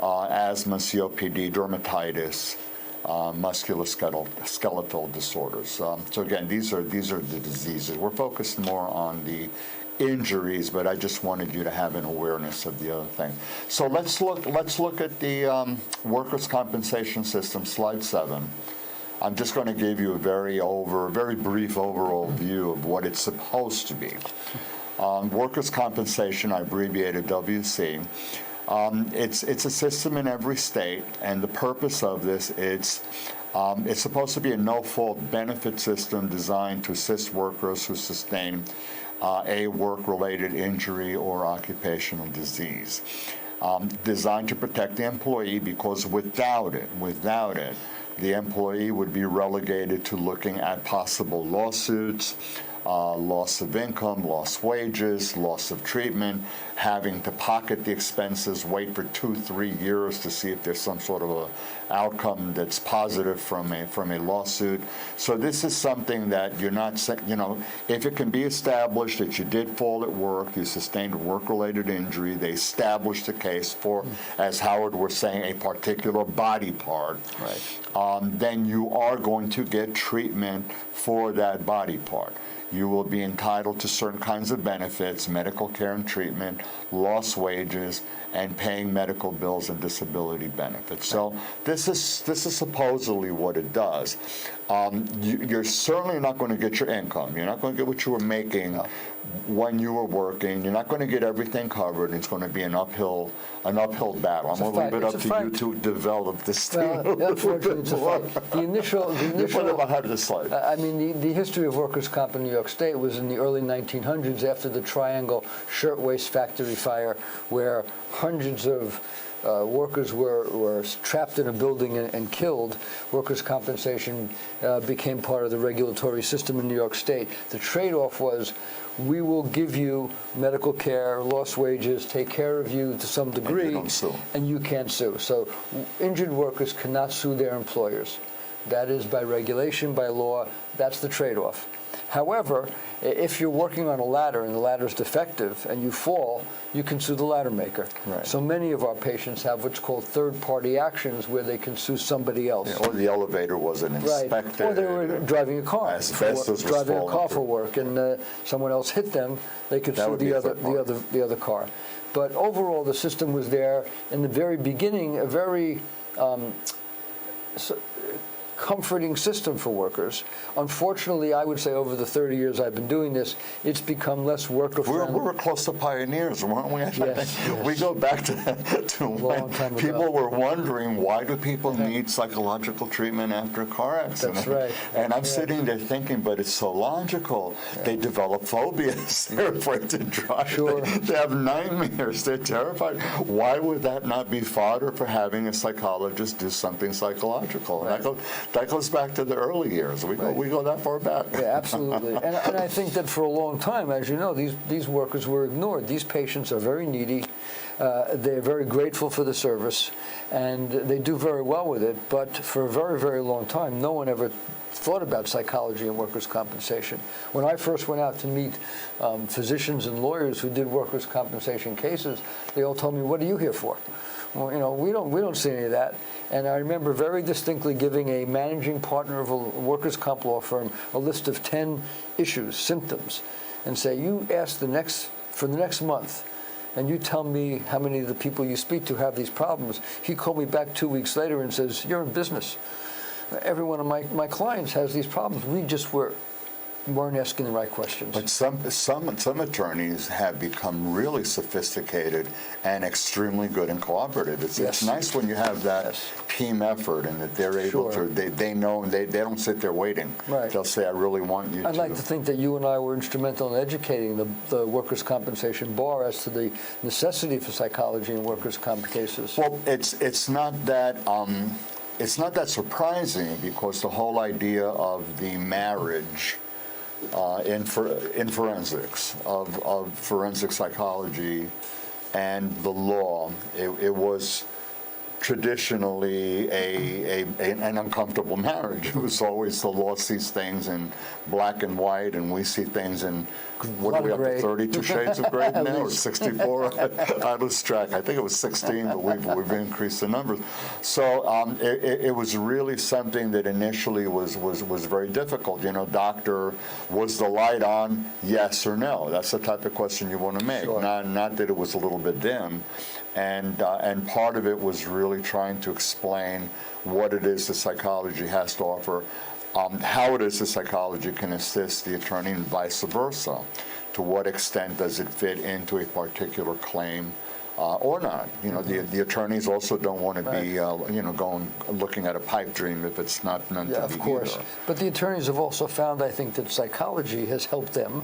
Speaker 3: Asthma, COPD, dermatitis, musculoskeletal disorders. So again, these are the diseases. We're focused more on the injuries, but I just wanted you to have an awareness of the other thing. So let's look at the workers' compensation system, slide 7. I'm just going to give you a very brief overall view of what it's supposed to be. Workers' compensation, I abbreviated WC. It's a system in every state, and the purpose of this, it's supposed to be a no-fault benefit system designed to assist workers who sustain a work-related injury or occupational disease. Designed to protect the employee, because without it, the employee would be relegated to looking at possible lawsuits, loss of income, lost wages, loss of treatment, having to pocket the expenses, wait for 2-3 years to see if there's some sort of a outcome that's positive from a lawsuit. So this is something that you're not, if it can be established that you did fall at work, you sustained a work-related injury, they established a case for, as Howard was saying, a particular body part, then you are going to get treatment for that body part. You will be entitled to certain kinds of benefits, medical care and treatment, lost wages, and paying medical bills and disability benefits. So this is supposedly what it does. You're certainly not going to get your income. You're not going to get what you were making when you were working. You're not going to get everything covered. It's going to be an uphill battle. I'm going to leave it up to you to develop this thing.
Speaker 4: Unfortunately, it's a fight. The initial I mean, the history of workers' comp in New York State was in the early 1900s after the Triangle Shirtwaist Factory fire, where hundreds of workers were trapped in a building and killed, workers' compensation became part of the regulatory system in New York State. The trade-off was, we will give you medical care, lost wages, take care of you to some degree,
Speaker 3: and you don't sue.
Speaker 4: And you can't sue. So injured workers cannot sue their employers. That is by regulation, by law. That's the trade-off. However, if you're working on a ladder and the ladder is defective and you fall, you can sue the ladder maker.
Speaker 3: Right.
Speaker 4: So many of our patients have what's called third-party actions where they can sue somebody else.
Speaker 3: Yeah, or the elevator wasn't inspected.
Speaker 4: Right. Or they were driving a car.
Speaker 3: Asbestos was
Speaker 4: driving a
Speaker 3: falling
Speaker 4: car
Speaker 3: through.
Speaker 4: for work, and someone else hit them. They could
Speaker 3: That
Speaker 4: sue
Speaker 3: would be
Speaker 4: the other car. But overall, the system was there in the very beginning, a very comforting system for workers. Unfortunately, I would say over the 30 years I've been doing this, it's become less worker-friendly.
Speaker 3: We were close to pioneers, weren't we?
Speaker 4: Yes.
Speaker 3: We go back to when people were wondering, why do people need psychological treatment after a car accident?
Speaker 4: That's right.
Speaker 3: And I'm sitting there thinking, but it's so logical. Yeah. They develop phobias. They're afraid to drive.
Speaker 4: Sure.
Speaker 3: They have nightmares. They're terrified. Why would that not be fodder for having a psychologist do something psychological?
Speaker 4: Right.
Speaker 3: And that goes back to the early years. We go that far back.
Speaker 4: Yeah, absolutely. and I think that for a long time, as you know, these workers were ignored. These patients are very needy. They're very grateful for the service, and they do very well with it. But for a very, very long time, no one ever thought about psychology and workers' compensation. When I first went out to meet physicians and lawyers who did workers' compensation cases, they all told me, "What are you here for?" Well, you know, we don't see any of that. And I remember very distinctly giving a managing partner of a workers' comp law firm a list of 10 issues, symptoms, and say, you ask for the next month, and you tell me how many of the people you speak to have these problems. He called me back 2 weeks later and says, you're in business. Every one of my clients has these problems. We just weren't asking the right questions.
Speaker 3: But some attorneys have become really sophisticated and extremely good and cooperative. It's nice when you have that team effort and that they're able to, they know, and they don't sit there waiting.
Speaker 4: Right.
Speaker 3: They'll say, I really want you to.
Speaker 4: I'd like to think that you and I were instrumental in educating the workers' compensation bar as to the necessity for psychology in workers' comp cases.
Speaker 3: Well, it's not that surprising, because the whole idea of the marriage in forensics, of forensic psychology and the law, it was traditionally an uncomfortable marriage. It was always the law sees things in black and white, and we see things in, what are we up to, 32 shades of gray now, or 64? I lose track. I think it was 16, but we've increased the numbers. So it was really something that initially was very difficult. You know, doctor, was the light on, yes or no? That's the type of question you want to make.
Speaker 4: Sure.
Speaker 3: Not that it was a little bit dim. And part of it was really trying to explain what it is that psychology has to offer, how it is that psychology can assist the attorney, and vice versa. To what extent does it fit into a particular claim or not? You know, the attorneys also don't want to be, going looking at a pipe dream if it's not meant to be.
Speaker 4: Of course.
Speaker 3: Either.
Speaker 4: But the attorneys have also found, I think, that psychology has helped them.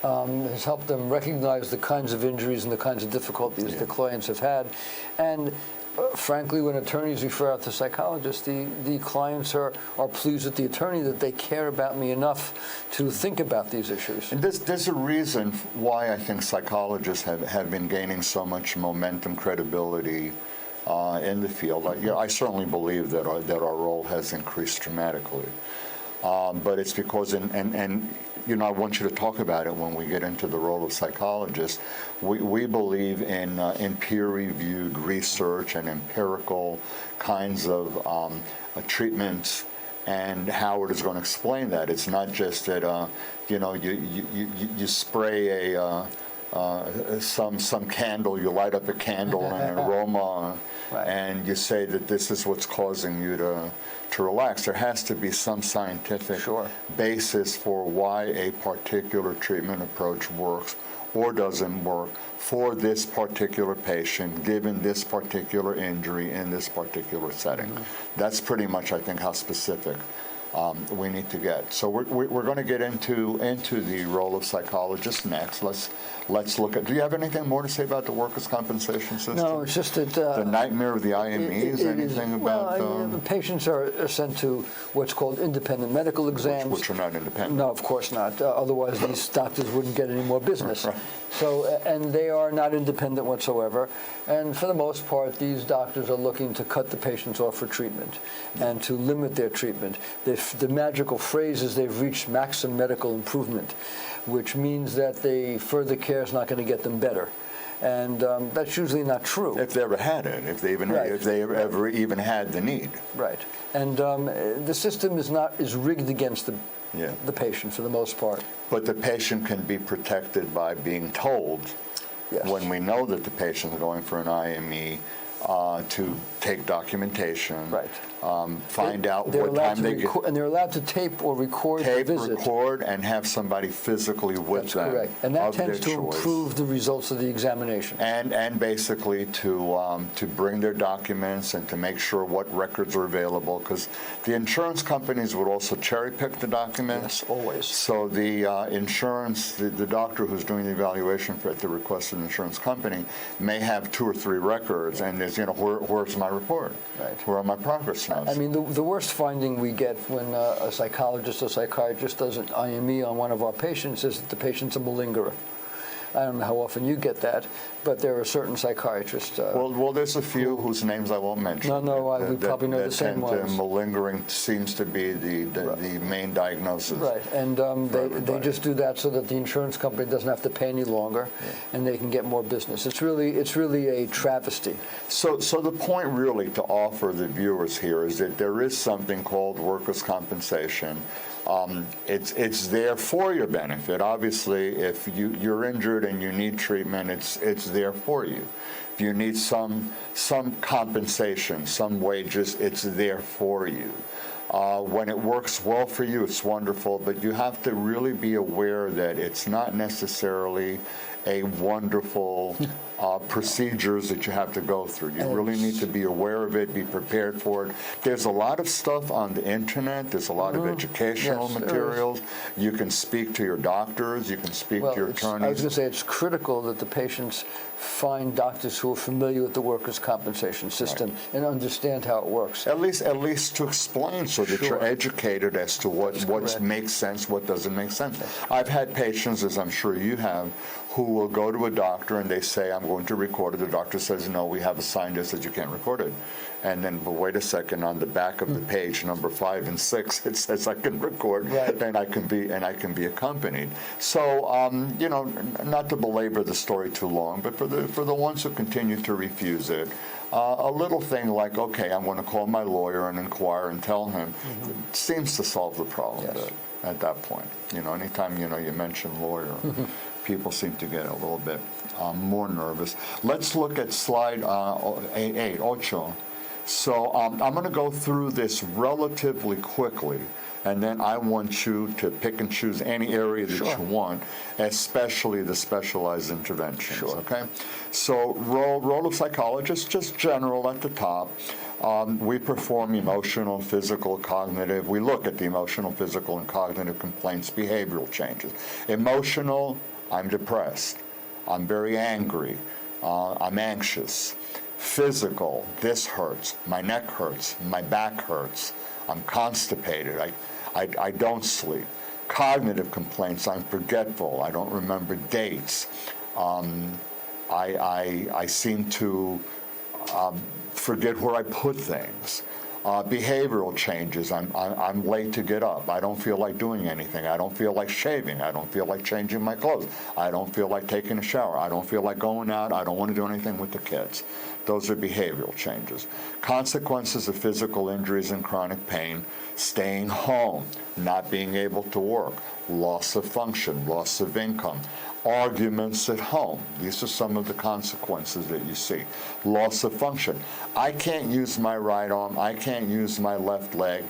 Speaker 4: Has helped them recognize the kinds of injuries and the kinds of difficulties the clients have had. And frankly, when attorneys refer out to psychologists, the clients are pleased with the attorney that they care about me enough to think about these issues.
Speaker 3: And there's a reason why I think psychologists have been gaining so much momentum, credibility in the field. I certainly believe that our role has increased dramatically. But it's because, and I want you to talk about it when we get into the role of psychologists. We believe in peer-reviewed research and empirical kinds of treatments, and Howard is going to explain that. It's not just that you spray some candle, you light up a candle and an aroma, and you say that this is what's causing you to relax. There has to be some scientific basis for why a particular treatment approach works or doesn't work for this particular patient, given this particular injury in this particular setting. That's pretty much, I think, how specific we need to get. So we're going to get into the role of psychologists next. Let's look at. Do you have anything more to say about the workers' compensation system?
Speaker 4: No, it's just that
Speaker 3: the nightmare of the IMEs. Anything about?
Speaker 4: The patients are sent to what's called independent medical exams,
Speaker 3: which are not independent.
Speaker 4: No, of course not. Otherwise, these doctors wouldn't get any more business.
Speaker 3: Right.
Speaker 4: So, and they are not independent whatsoever. And for the most part, these doctors are looking to cut the patients off for treatment and to limit their treatment. The magical phrase is they've reached maximum medical improvement, which means that further care is not going to get them better. And that's usually not true.
Speaker 3: If they ever had it, if they ever even had the need.
Speaker 4: Right. And the system is rigged against the patient for the most part.
Speaker 3: But the patient can be protected by being told, when we know that the patient is going for an IME, to take documentation,
Speaker 4: right.
Speaker 3: Find out what time they get.
Speaker 4: And they're allowed to tape or record the visit.
Speaker 3: Record, and have somebody physically with them.
Speaker 4: That's correct. And that tends to improve the results of the examination.
Speaker 3: And basically to bring their documents and to make sure what records are available, because the insurance companies would also cherry pick the documents.
Speaker 4: Yes, always.
Speaker 3: So the insurance, the doctor who's doing the evaluation at the request of the insurance company may have 2 or 3 records, and there's, where's my report?
Speaker 4: Right.
Speaker 3: Where are my progress notes?
Speaker 4: I mean, the worst finding we get when a psychologist or psychiatrist does an IME on one of our patients is that the patient's a malingerer. I don't know how often you get that, but there are certain psychiatrists.
Speaker 3: Well, there's a few whose names I won't mention.
Speaker 4: No, we probably know the same ones.
Speaker 3: Malingering seems to be the main diagnosis.
Speaker 4: Right, and they just do that so that the insurance company doesn't have to pay any longer, and they can get more business. It's really a travesty.
Speaker 3: So the point really to offer the viewers here is that there is something called workers' compensation. It's there for your benefit. Obviously, if you're injured and you need treatment, it's there for you. If you need some compensation, some wages, it's there for you. When it works well for you, it's wonderful, but you have to really be aware that it's not necessarily a wonderful procedures that you have to go through. You really need to be aware of it, be prepared for it. There's a lot of stuff on the internet. There's a lot of educational materials. You can speak to your doctors. You can speak to your attorneys.
Speaker 4: I was going to say it's critical that the patients find doctors who are familiar with the workers' compensation system and understand how it works.
Speaker 3: At least to explain so that you're educated as to what makes sense, what doesn't make sense. I've had patients, as I'm sure you have, who will go to a doctor and they say, I'm going to record it. The doctor says, no, we have a sign that says you can't record it. And then, but wait a second, on the back of the page, number 5 and 6, it says I can record and I can be accompanied. So, not to belabor the story too long, but for the ones who continue to refuse it, a little thing like, okay, I'm going to call my lawyer and inquire and tell him, seems to solve the problem at that point. Anytime you mention lawyer, people seem to get a little bit more nervous. Let's look at slide 8. So I'm going to go through this relatively quickly, and then I want you to pick and choose any area that you want, especially the specialized interventions. Okay? So role of psychologist, just general at the top. We perform emotional, physical, cognitive. We look at the emotional, physical, and cognitive complaints, behavioral changes. Emotional, I'm depressed. I'm very angry. I'm anxious. Physical, this hurts. My neck hurts. My back hurts. I'm constipated. I don't sleep. Cognitive complaints, I'm forgetful. I don't remember dates. I seem to forget where I put things. Behavioral changes, I'm late to get up. I don't feel like doing anything. I don't feel like shaving. I don't feel like changing my clothes. I don't feel like taking a shower. I don't feel like going out. I don't want to do anything with the kids. Those are behavioral changes. Consequences of physical injuries and chronic pain, staying home, not being able to work, loss of function, loss of income, arguments at home. These are some of the consequences that you see. Loss of function. I can't use my right arm. I can't use my left leg.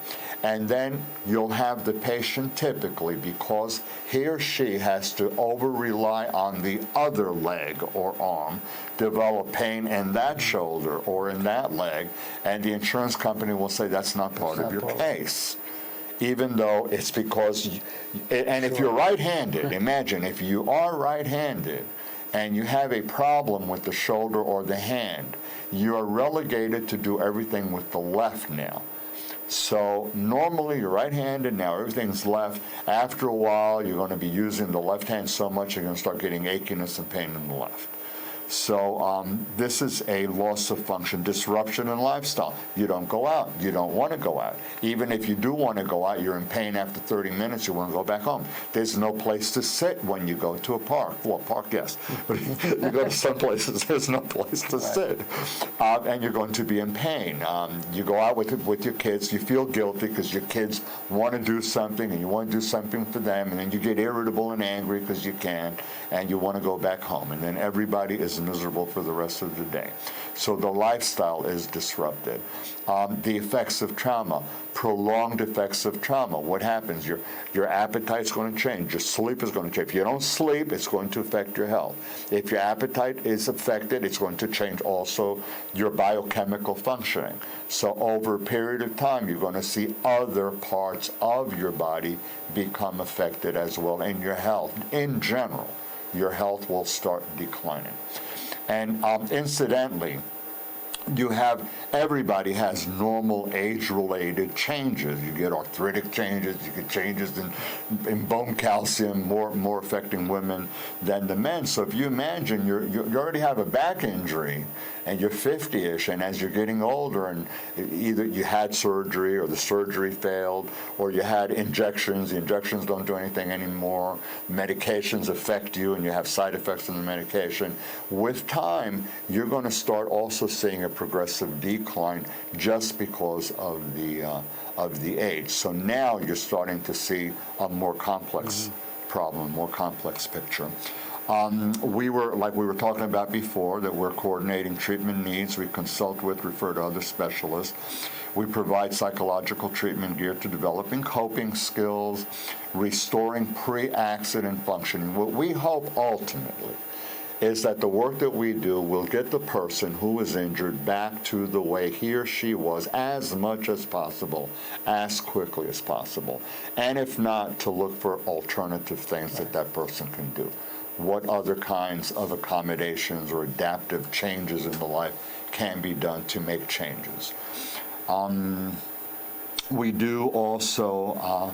Speaker 3: And then you'll have the patient typically, because he or she has to over-rely on the other leg or arm, develop pain in that shoulder or in that leg, and the insurance company will say that's not part of your case. even though it's because, and if you're right-handed, imagine if you are right-handed and you have a problem with the shoulder or the hand, you are relegated to do everything with the left now. So normally you're right-handed, now everything's left. After a while, you're going to be using the left hand so much, you're going to start getting achiness and pain in the left. So this is a loss of function, disruption in lifestyle. You don't go out. You don't want to go out. Even if you do want to go out, you're in pain after 30 minutes, you want to go back home. There's no place to sit when you go to a park. Well, park, yes. But you go to some places, there's no place to sit. And you're going to be in pain. You go out with your kids, you feel guilty because your kids want to do something and you want to do something for them, and then you get irritable and angry because you can't, and you want to go back home. And then everybody is miserable for the rest of the day. So the lifestyle is disrupted. The effects of trauma, prolonged effects of trauma. What happens? Your appetite's going to change. Your sleep is going to change. If you don't sleep, it's going to affect your health. If your appetite is affected, it's going to change also your biochemical functioning. So over a period of time, you're going to see other parts of your body become affected as well, and your health in general. Your health will start declining. And incidentally, everybody has normal age-related changes. You get arthritic changes, you get changes in bone calcium, more affecting women than the men. So if you imagine you already have a back injury and you're 50-ish, and as you're getting older, and either you had surgery or the surgery failed, or you had injections, the injections don't do anything anymore, medications affect you and you have side effects from the medication. With time, you're going to start also seeing a progressive decline just because of the age. So now you're starting to see a more complex problem, more complex picture. We were talking about before, that we're coordinating treatment needs. We consult with, refer to other specialists. We provide psychological treatment geared to developing coping skills, restoring pre-accident functioning. What we hope ultimately is that the work that we do will get the person who is injured back to the way he or she was as much as possible, as quickly as possible. And if not, to look for alternative things that person can do. What other kinds of accommodations or adaptive changes in the life can be done to make changes. We do also,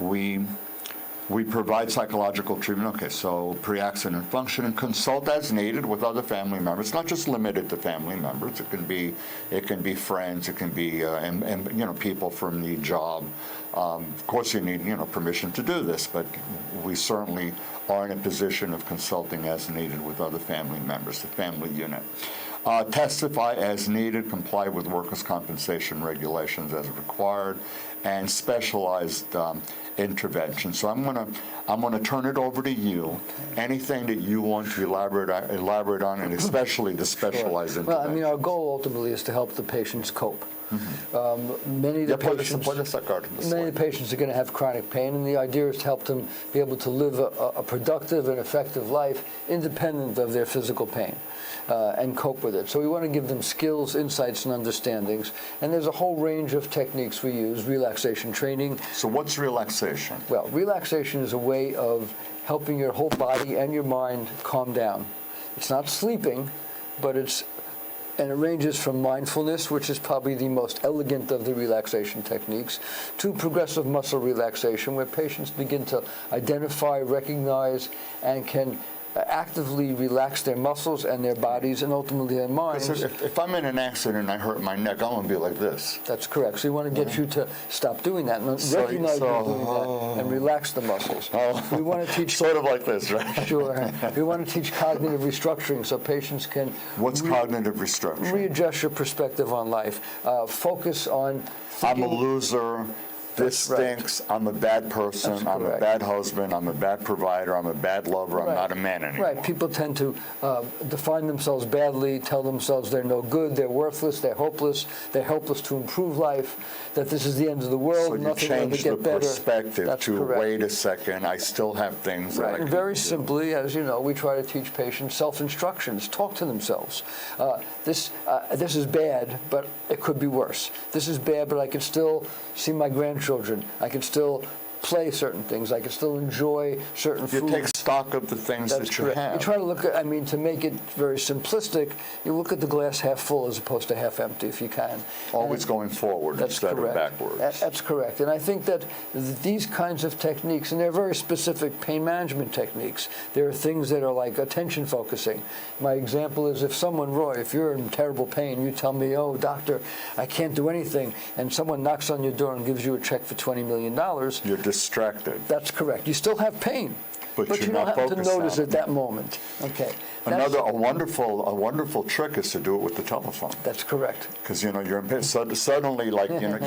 Speaker 3: we provide psychological treatment. Okay, so pre-accident functioning, consult as needed with other family members. It's not just limited to family members. It can be friends. It can be people from the job. Of course, you need permission to do this, but we certainly are in a position of consulting as needed with other family members, the family unit. Testify as needed, comply with workers' compensation regulations as required, and specialized intervention. So I'm gonna turn it over to you. Anything that you want to elaborate on, and especially the specialized intervention.
Speaker 4: Well, I mean, our goal ultimately is to help the patients cope. Many of the patients are going to have chronic pain, and the idea is to help them be able to live a productive and effective life independent of their physical pain. And cope with it. So we want to give them skills, insights, and understandings. And there's a whole range of techniques we use, relaxation training.
Speaker 3: So what's relaxation?
Speaker 4: Well, relaxation is a way of helping your whole body and your mind calm down. It's not sleeping, but it ranges from mindfulness, which is probably the most elegant of the relaxation techniques, to progressive muscle relaxation, where patients begin to identify, recognize, and can actively relax their muscles and their bodies and ultimately their minds.
Speaker 3: If I'm in an accident and I hurt my neck, I'm going to be like this.
Speaker 4: That's correct. So you want to get you to stop doing that and recognize you're doing that and relax the muscles. We want to teach...
Speaker 3: Sort of like this, right?
Speaker 4: Sure. We want to teach cognitive restructuring so patients can...
Speaker 3: What's cognitive restructuring?
Speaker 4: Readjust your perspective on life. Focus on... thinking,
Speaker 3: I'm a loser. This stinks. Right. I'm a bad person. I'm a bad husband. I'm a bad provider. I'm a bad lover. I'm not a man anymore.
Speaker 4: Right. People tend to define themselves badly, tell themselves they're no good, they're worthless, they're hopeless to improve life, that this is the end of the world,
Speaker 3: so
Speaker 4: nothing will ever get better.
Speaker 3: So you change the perspective. That's to, correct. Wait a second, I still have things that I can
Speaker 4: Very
Speaker 3: do.
Speaker 4: simply, as you know, we try to teach patients self-instructions, talk to themselves. This is bad, but it could be worse. This is bad, but I can still see my grandchildren grandchildren. I can still play certain things. I can still enjoy certain
Speaker 3: You
Speaker 4: food.
Speaker 3: take stock of the things
Speaker 4: That's
Speaker 3: that you
Speaker 4: correct.
Speaker 3: have.
Speaker 4: You try to look at, to make it very simplistic, you look at the glass half full as opposed to half empty if you can.
Speaker 3: Always going forward
Speaker 4: That's
Speaker 3: instead
Speaker 4: correct.
Speaker 3: of backwards.
Speaker 4: That's correct. And I think that these kinds of techniques, and they're very specific pain management techniques, there are things that are like attention focusing. My example is if someone, Roy, if you're in terrible pain, you tell me, oh, doctor, I can't do anything, and someone knocks on your door and gives you a check for $20 million.
Speaker 3: You're distracted.
Speaker 4: That's correct. You still have pain, but you
Speaker 3: you're
Speaker 4: don't
Speaker 3: not
Speaker 4: have to
Speaker 3: focused
Speaker 4: notice
Speaker 3: on
Speaker 4: at that moment. Okay.
Speaker 3: A wonderful trick is to do it with the telephone.
Speaker 4: That's correct.
Speaker 3: Because you're in pain. Suddenly,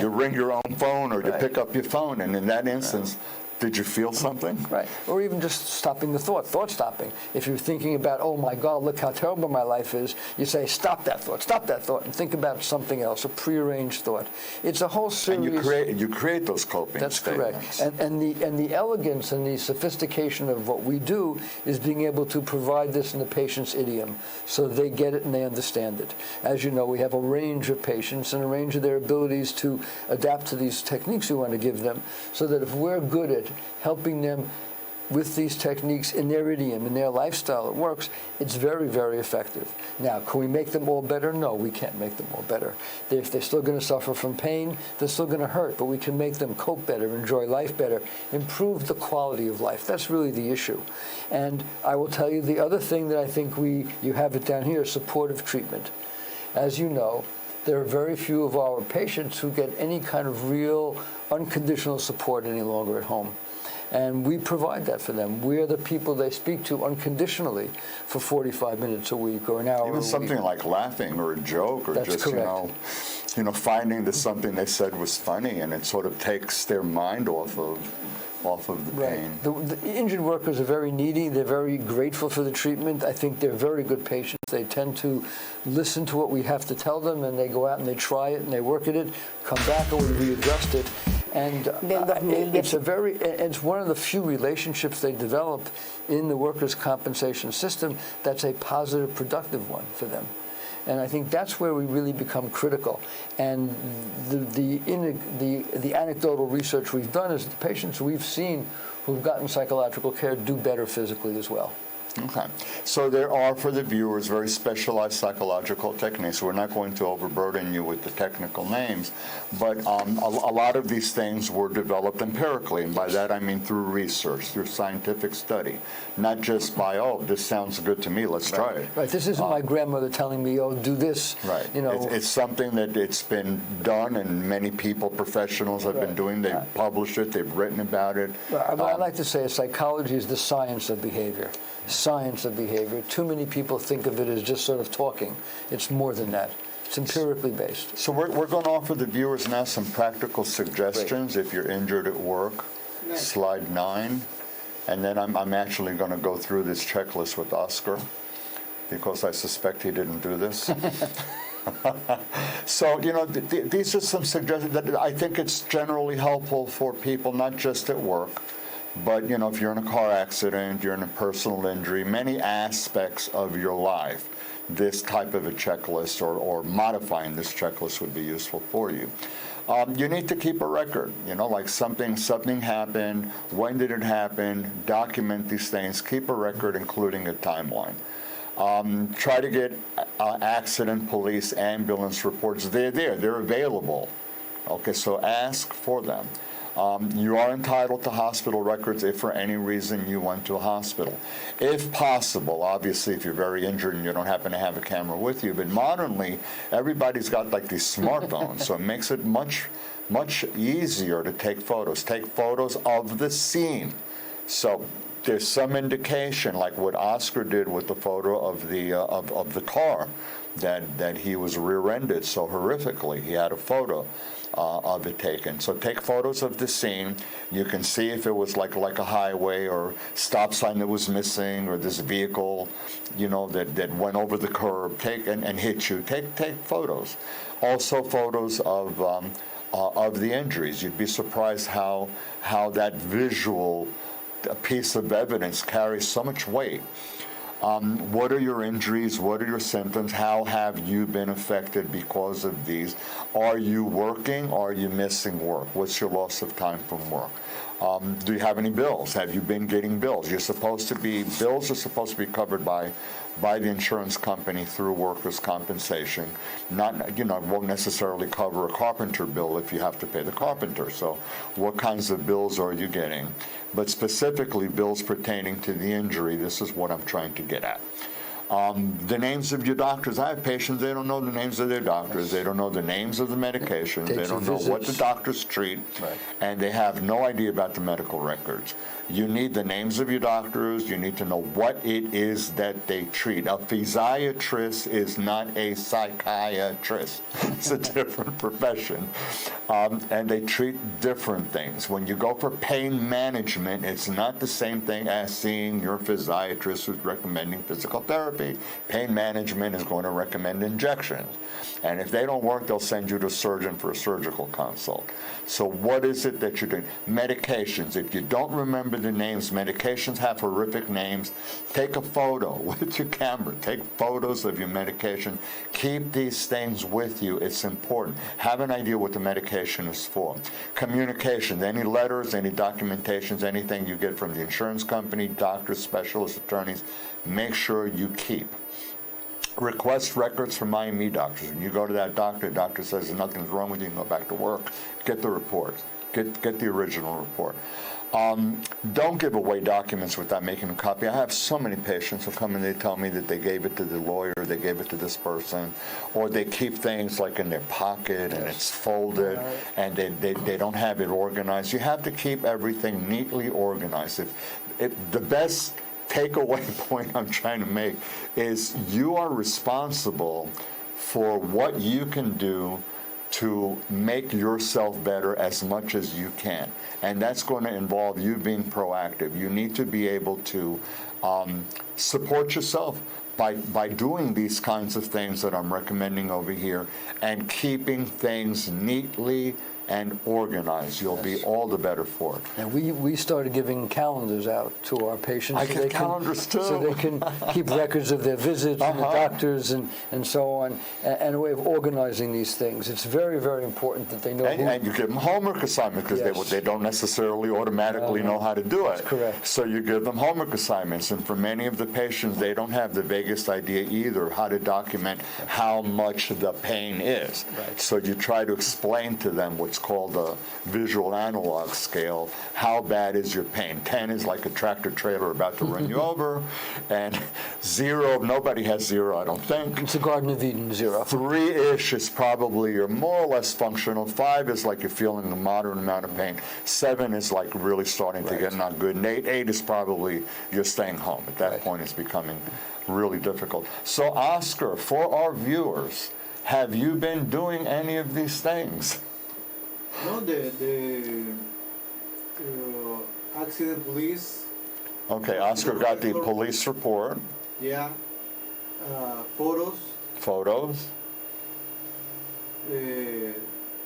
Speaker 3: you ring your own phone or you
Speaker 4: Right.
Speaker 3: pick up your phone, and in that instance, did you feel something?
Speaker 4: Right. Or even just stopping the thought stopping. If you're thinking about, oh my God, look how terrible my life is, you say, stop that thought, and think about something else, a prearranged thought. It's a whole series.
Speaker 3: And you create those coping
Speaker 4: That's
Speaker 3: statements.
Speaker 4: correct. And the elegance and the sophistication of what we do is being able to provide this in the patient's idiom so they get it and they understand it. As you know, we have a range of patients and a range of their abilities to adapt to these techniques we want to give them, so that if we're good at helping them with these techniques in their idiom, in their lifestyle, it works, it's very, very effective. Now, can we make them all better? No, we can't make them all better. If they're still going to suffer from pain, they're still going to hurt, but we can make them cope better, enjoy life better, improve the quality of life. That's really the issue. And I will tell you the other thing that I think you have it down here, supportive treatment. As you know, there are very few of our patients who get any kind of real unconditional support any longer at home. And we provide that for them. We're the people they speak to unconditionally for 45 minutes a week or an hour
Speaker 3: Even
Speaker 4: a
Speaker 3: something
Speaker 4: week.
Speaker 3: like laughing or a joke or
Speaker 4: That's
Speaker 3: just,
Speaker 4: correct.
Speaker 3: finding that something they said was funny, and it sort of takes their mind off of the pain.
Speaker 4: The injured workers are very needy. They're very grateful for the treatment. I think they're very good patients. They tend to listen to what we have to tell them, and they go out and they try it and they work at it, come back and we readjust it. And it's one of the few relationships they develop in the workers' compensation system that's a positive, productive one for them. And I think that's where we really become critical. And the anecdotal research we've done is the patients we've seen who've gotten psychological care do better physically as well.
Speaker 3: Okay. So there are, for the viewers, very specialized psychological techniques. We're not going to overburden you with the technical names, but a lot of these things were developed empirically, and by that I mean through research, through scientific study, not just by, oh, this sounds good to me, let's try it.
Speaker 4: Right. This isn't my grandmother telling me, oh, do this.
Speaker 3: Right. It's something that it's been done, and many people, professionals, have been doing. They've published it. They've written about it.
Speaker 4: What I like to say is psychology is the science of behavior. Science of behavior. Too many people think of it as just sort of talking. It's more than that. It's empirically based.
Speaker 3: So we're going to offer the viewers now some practical suggestions. Great. If you're injured at work, slide 9. And then I'm actually going to go through this checklist with Oscar, because I suspect he didn't do this. So, these are some suggestions that I think it's generally helpful for people, not just at work, but, if you're in a car accident, you're in a personal injury, many aspects of your life, this type of a checklist or modifying this checklist would be useful for you. You need to keep a record, like something happened, when did it happen, document these things, keep a record, including a timeline. Try to get accident, police, ambulance reports. They're available. Okay, so ask for them. You are entitled to hospital records if for any reason you went to a hospital. If possible, obviously if you're very injured and you don't happen to have a camera with you, but modernly everybody's got like these smartphones, so it makes it much easier to take photos. Take photos of the scene. So there's some indication, like what Oscar did with the photo of the car, that he was rear-ended so horrifically. He had a photo of it taken. So take photos of the scene. You can see if it was like a highway or stop sign that was missing, or this vehicle, that went over the curb, and hit you. Take photos. Also photos of the injuries. You'd be surprised how that visual piece of evidence carries so much weight. What are your injuries? What are your symptoms? How have you been affected because of these? Are you working? Are you missing work? What's your loss of time from work? Do you have any bills? Have you been getting bills? Bills are supposed to be covered by the insurance company through workers' compensation. Won't necessarily cover a carpenter bill if you have to pay the carpenter. So what kinds of bills are you getting? But specifically bills pertaining to the injury, this is what I'm trying to get at. The names of your doctors. I have patients, they don't know the names of their doctors. They don't know the names of the medications. They don't know what the doctors treat. Right. And they have no idea about the medical records. You need the names of your doctors. You need to know what it is that they treat. A physiatrist is not a psychiatrist. It's a different profession. And they treat different things. When you go for pain management, it's not the same thing as seeing your physiatrist who's recommending physical therapy. Pain management is going to recommend injections. And if they don't work, they'll send you to a surgeon for a surgical consult. So what is it that you're doing? Medications. If you don't remember the names, medications have horrific names. Take a photo with your camera. Take photos of your medication. Keep these things with you. It's important. Have an idea what the medication is for. Communication. Any letters, any documentations, anything you get from the insurance company, doctors, specialists, attorneys, make sure you keep. Request records from IME doctors. When you go to that doctor, the doctor says nothing's wrong with you, you can go back to work. Get the report. Get the original report. Don't give away documents without making a copy. I have so many patients who come and they tell me that they gave it to the lawyer, they gave it to this person, or they keep things like in their pocket and it's folded and they don't have it organized. You have to keep everything neatly organized. The best takeaway point I'm trying to make is you are responsible for what you can do to make yourself better as much as you can. And that's going to involve you being proactive. You need to be able to support yourself by doing these kinds of things that I'm recommending over here and keeping things neatly and organized. You'll be all the better for it.
Speaker 4: And we started giving calendars out to our patients.
Speaker 3: I get calendars too.
Speaker 4: So they can keep records of their visits and the doctors and so on, and a way of organizing these things. It's very, very important that they know.
Speaker 3: And you give them homework assignments because they don't necessarily automatically know how to do it.
Speaker 4: That's correct.
Speaker 3: So you give them homework assignments. And for many of the patients, they don't have the vaguest idea either how to document how much the pain is.
Speaker 4: Right.
Speaker 3: So you try to explain to them what's called a visual analog scale. How bad is your pain? 10 is like a tractor trailer about to run you over, and 0, nobody has 0, I don't think.
Speaker 4: It's a Garden of Eden, 0.
Speaker 3: 3-ish is probably you're more or less functional. 5 is like you're feeling a moderate amount of pain. 7 is like really starting to get not good. And 8 is probably you're staying home. At that point, it's becoming really difficult. So, Oscar, for our viewers, have you been doing any of these things?
Speaker 5: No, the accident police.
Speaker 3: Okay, Oscar got the police report.
Speaker 5: Yeah. Photos.
Speaker 3: Photos.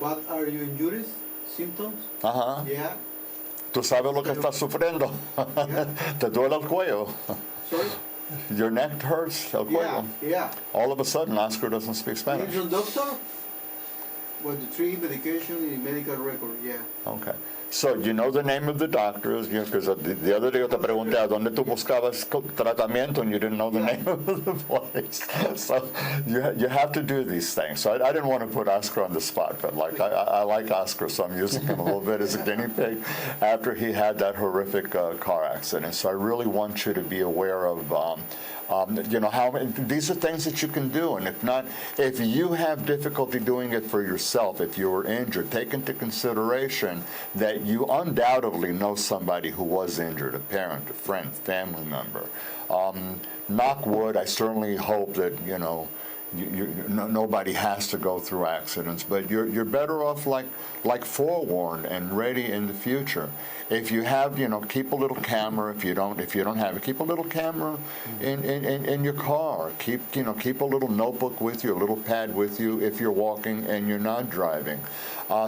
Speaker 5: What are your injuries? Symptoms?
Speaker 3: Ajá.
Speaker 5: Yeah.
Speaker 3: ¿Tú sabes lo que estás sufriendo? ¿Te duele el cuello?
Speaker 5: Sorry?
Speaker 3: Your neck hurts, el cuello.
Speaker 5: Yeah.
Speaker 3: All of a sudden, Oscar doesn't speak Spanish.
Speaker 5: Is a doctor? What the treat, medication, and medical record, yeah.
Speaker 3: Okay. So you know the name of the doctors, because the other day yo te pregunté a dónde tú buscabas tratamiento and you didn't know the name of the place. So you have to do these things. So I didn't want to put Oscar on the spot, but like I like Oscar, so I'm using him a little bit as a guinea pig after he had that horrific car accident. So I really want you to be aware of how these are things that you can do, and if you have difficulty doing it for yourself, if you were injured, take into consideration that you undoubtedly know somebody who was injured, a parent, a friend, family member. Knock wood, I certainly hope that nobody has to go through accidents, but you're better off like forewarned and ready in the future. If you have, keep a little camera. If you don't have it, keep a little camera in your car. Keep a little notebook with you, a little pad with you if you're walking and you're not driving.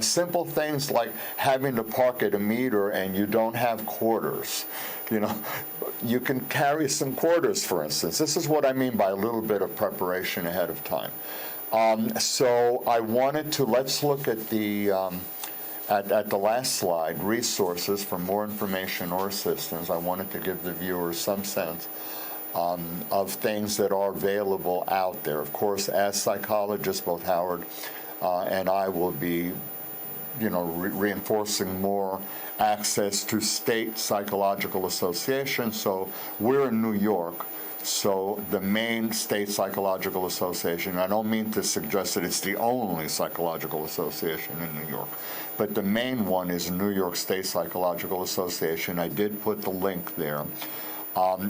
Speaker 3: Simple things like having to park at a meter and you don't have quarters. you can carry some quarters, for instance. This is what I mean by a little bit of preparation ahead of time. So I wanted to, let's look at the last slide, resources for more information or assistance. I wanted to give the viewers some sense of things that are available out there. Of course, as psychologists, both Howard and I will be, reinforcing more access to state psychological associations. So we're in New York. So the main state psychological association, I don't mean to suggest that it's the only psychological association in New York, but the main one is New York State Psychological Association. I did put the link there.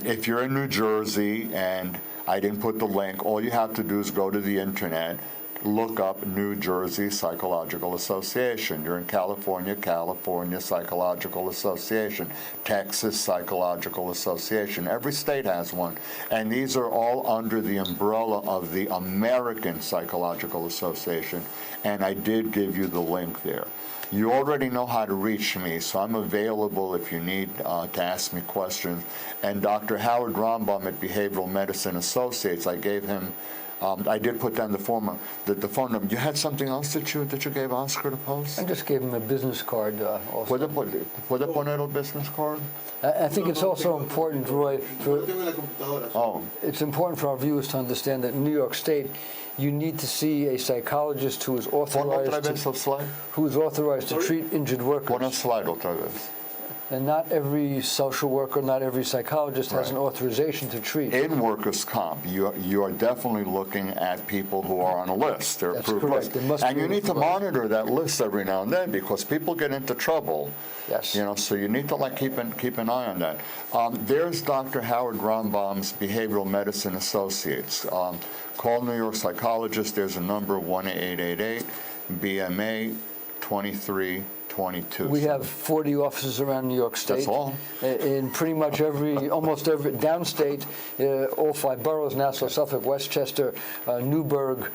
Speaker 3: If you're in New Jersey and I didn't put the link, all you have to do is go to the internet, look up New Jersey Psychological Association. You're in California, California Psychological Association, Texas Psychological Association. Every state has one, and these are all under the umbrella of the American Psychological Association, and I did give you the link there. You already know how to reach me, so I'm available if you need to ask me questions. And Dr. Howard Rombom at Behavioral Medicine Associates, I gave him I did put down the phone number. You had something else that you gave Oscar to post?
Speaker 4: I just gave him a business card also.
Speaker 3: ¿Puede poner el business card?
Speaker 4: I think it's also important, Roy, it's important for our viewers to understand that in New York State, you need to see a psychologist who is authorized to treat injured workers.
Speaker 3: Pon el slide otra vez.
Speaker 4: And not every social worker, not every psychologist has an authorization to treat.
Speaker 3: In workers' comp, you are definitely looking at people who are on a list. They're approved list. And you need to monitor that list every now and then because people get into trouble.
Speaker 4: Yes.
Speaker 3: So you need to keep an eye on that. There's Dr. Howard Rombom's Behavioral Medicine Associates. Call New York Psychologist. There's a number 1-888-BMA 2322.
Speaker 4: We have 40 offices around New York State.
Speaker 3: That's all.
Speaker 4: In pretty much almost every downstate, all 5 boroughs, Nassau, Suffolk, Westchester, Newburgh,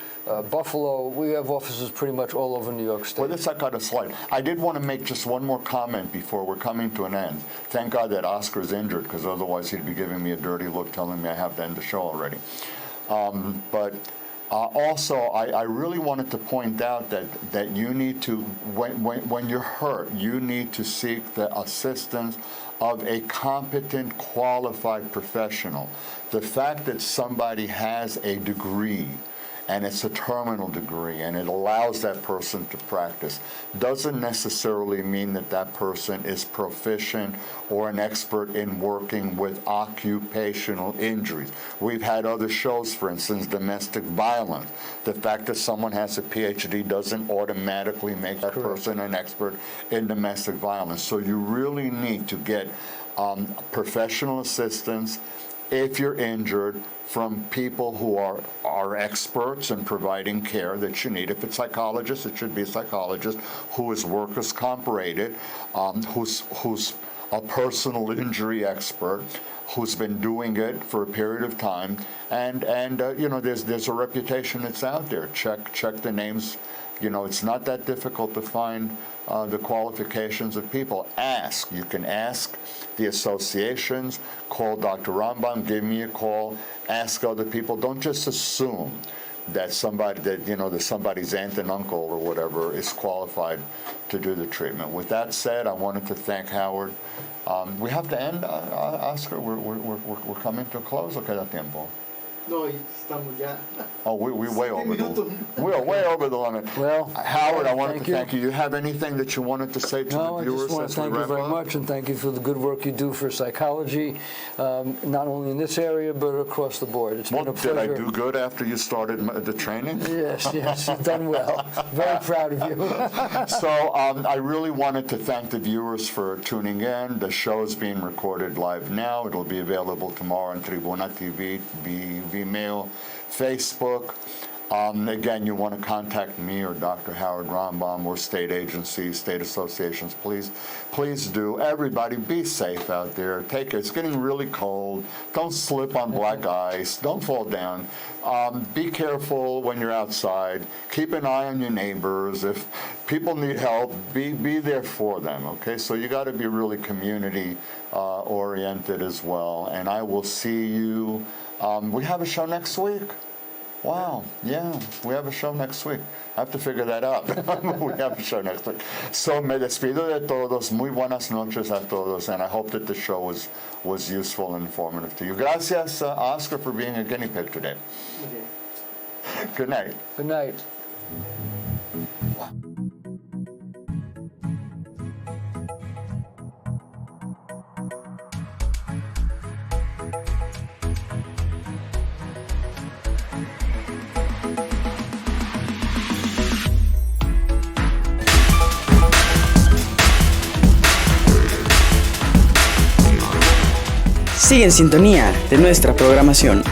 Speaker 4: Buffalo. We have offices pretty much all over New York State.
Speaker 3: Well, let's cut a slide. I did want to make just one more comment before we're coming to an end. Thank God that Oscar's injured, because otherwise he'd be giving me a dirty look telling me I have to end the show already. Also, I really wanted to point out that you need to, when you're hurt, you need to seek the assistance of a competent, qualified professional. The fact that somebody has a degree, and it's a terminal degree, and it allows that person to practice, doesn't necessarily mean that that person is proficient or an expert in working with occupational injuries. We've had other shows, for instance, domestic violence. The fact that someone has a Ph.D. doesn't automatically make that person an expert in domestic violence. So you really need to get professional assistance if you're injured from people who are experts in providing care that you need. If it's psychologists, it should be a psychologist who is workers' comp rated, who's a personal injury expert, who's been doing it for a period of time, and there's a reputation that's out there. Check the names. It's not that difficult to find the qualifications of people. You can ask the associations, call Dr. Rombom, give me a call, ask other people. Don't just assume that somebody's aunt and uncle or whatever is qualified to do the treatment. With that said, I wanted to thank Howard. We have to end, Oscar. We're coming to a close. ¿O queda tiempo?
Speaker 5: No, estamos ya.
Speaker 3: Oh, we're way over the limit.
Speaker 4: Well,
Speaker 3: Howard, I wanted to thank you. You have anything that you wanted to say to the viewers?
Speaker 4: I just want to thank you very much, and thank you for the good work you do for psychology, not only in this area, but across the board. It's been a pleasure.
Speaker 3: Did I do good after you started the training?
Speaker 4: Yes, you've done well. Very proud of you.
Speaker 3: So I really wanted to thank the viewers for tuning in. The show is being recorded live now. It'll be available tomorrow on Tribuna TV, Vimeo, Facebook. Again, you want to contact me or Dr. Howard Rombom or state agencies, state associations, please do. Everybody, be safe out there. Take it. It's getting really cold. Don't slip on black ice. Don't fall down. Be careful when you're outside. Keep an eye on your neighbors. If people need help, be there for them, okay? So you got to be really community oriented as well. And I will see you. We have a show next week. Wow, yeah, we have a show next week. I have to figure that out. We have a show next week. So me despido de todos. Muy buenas noches a todos. And I hope that the show was useful and informative to you. Gracias, Oscar, for being a guinea pig today. Okay. Good night.
Speaker 4: Good night.
Speaker 1: Sigue en sintonía de nuestra programación.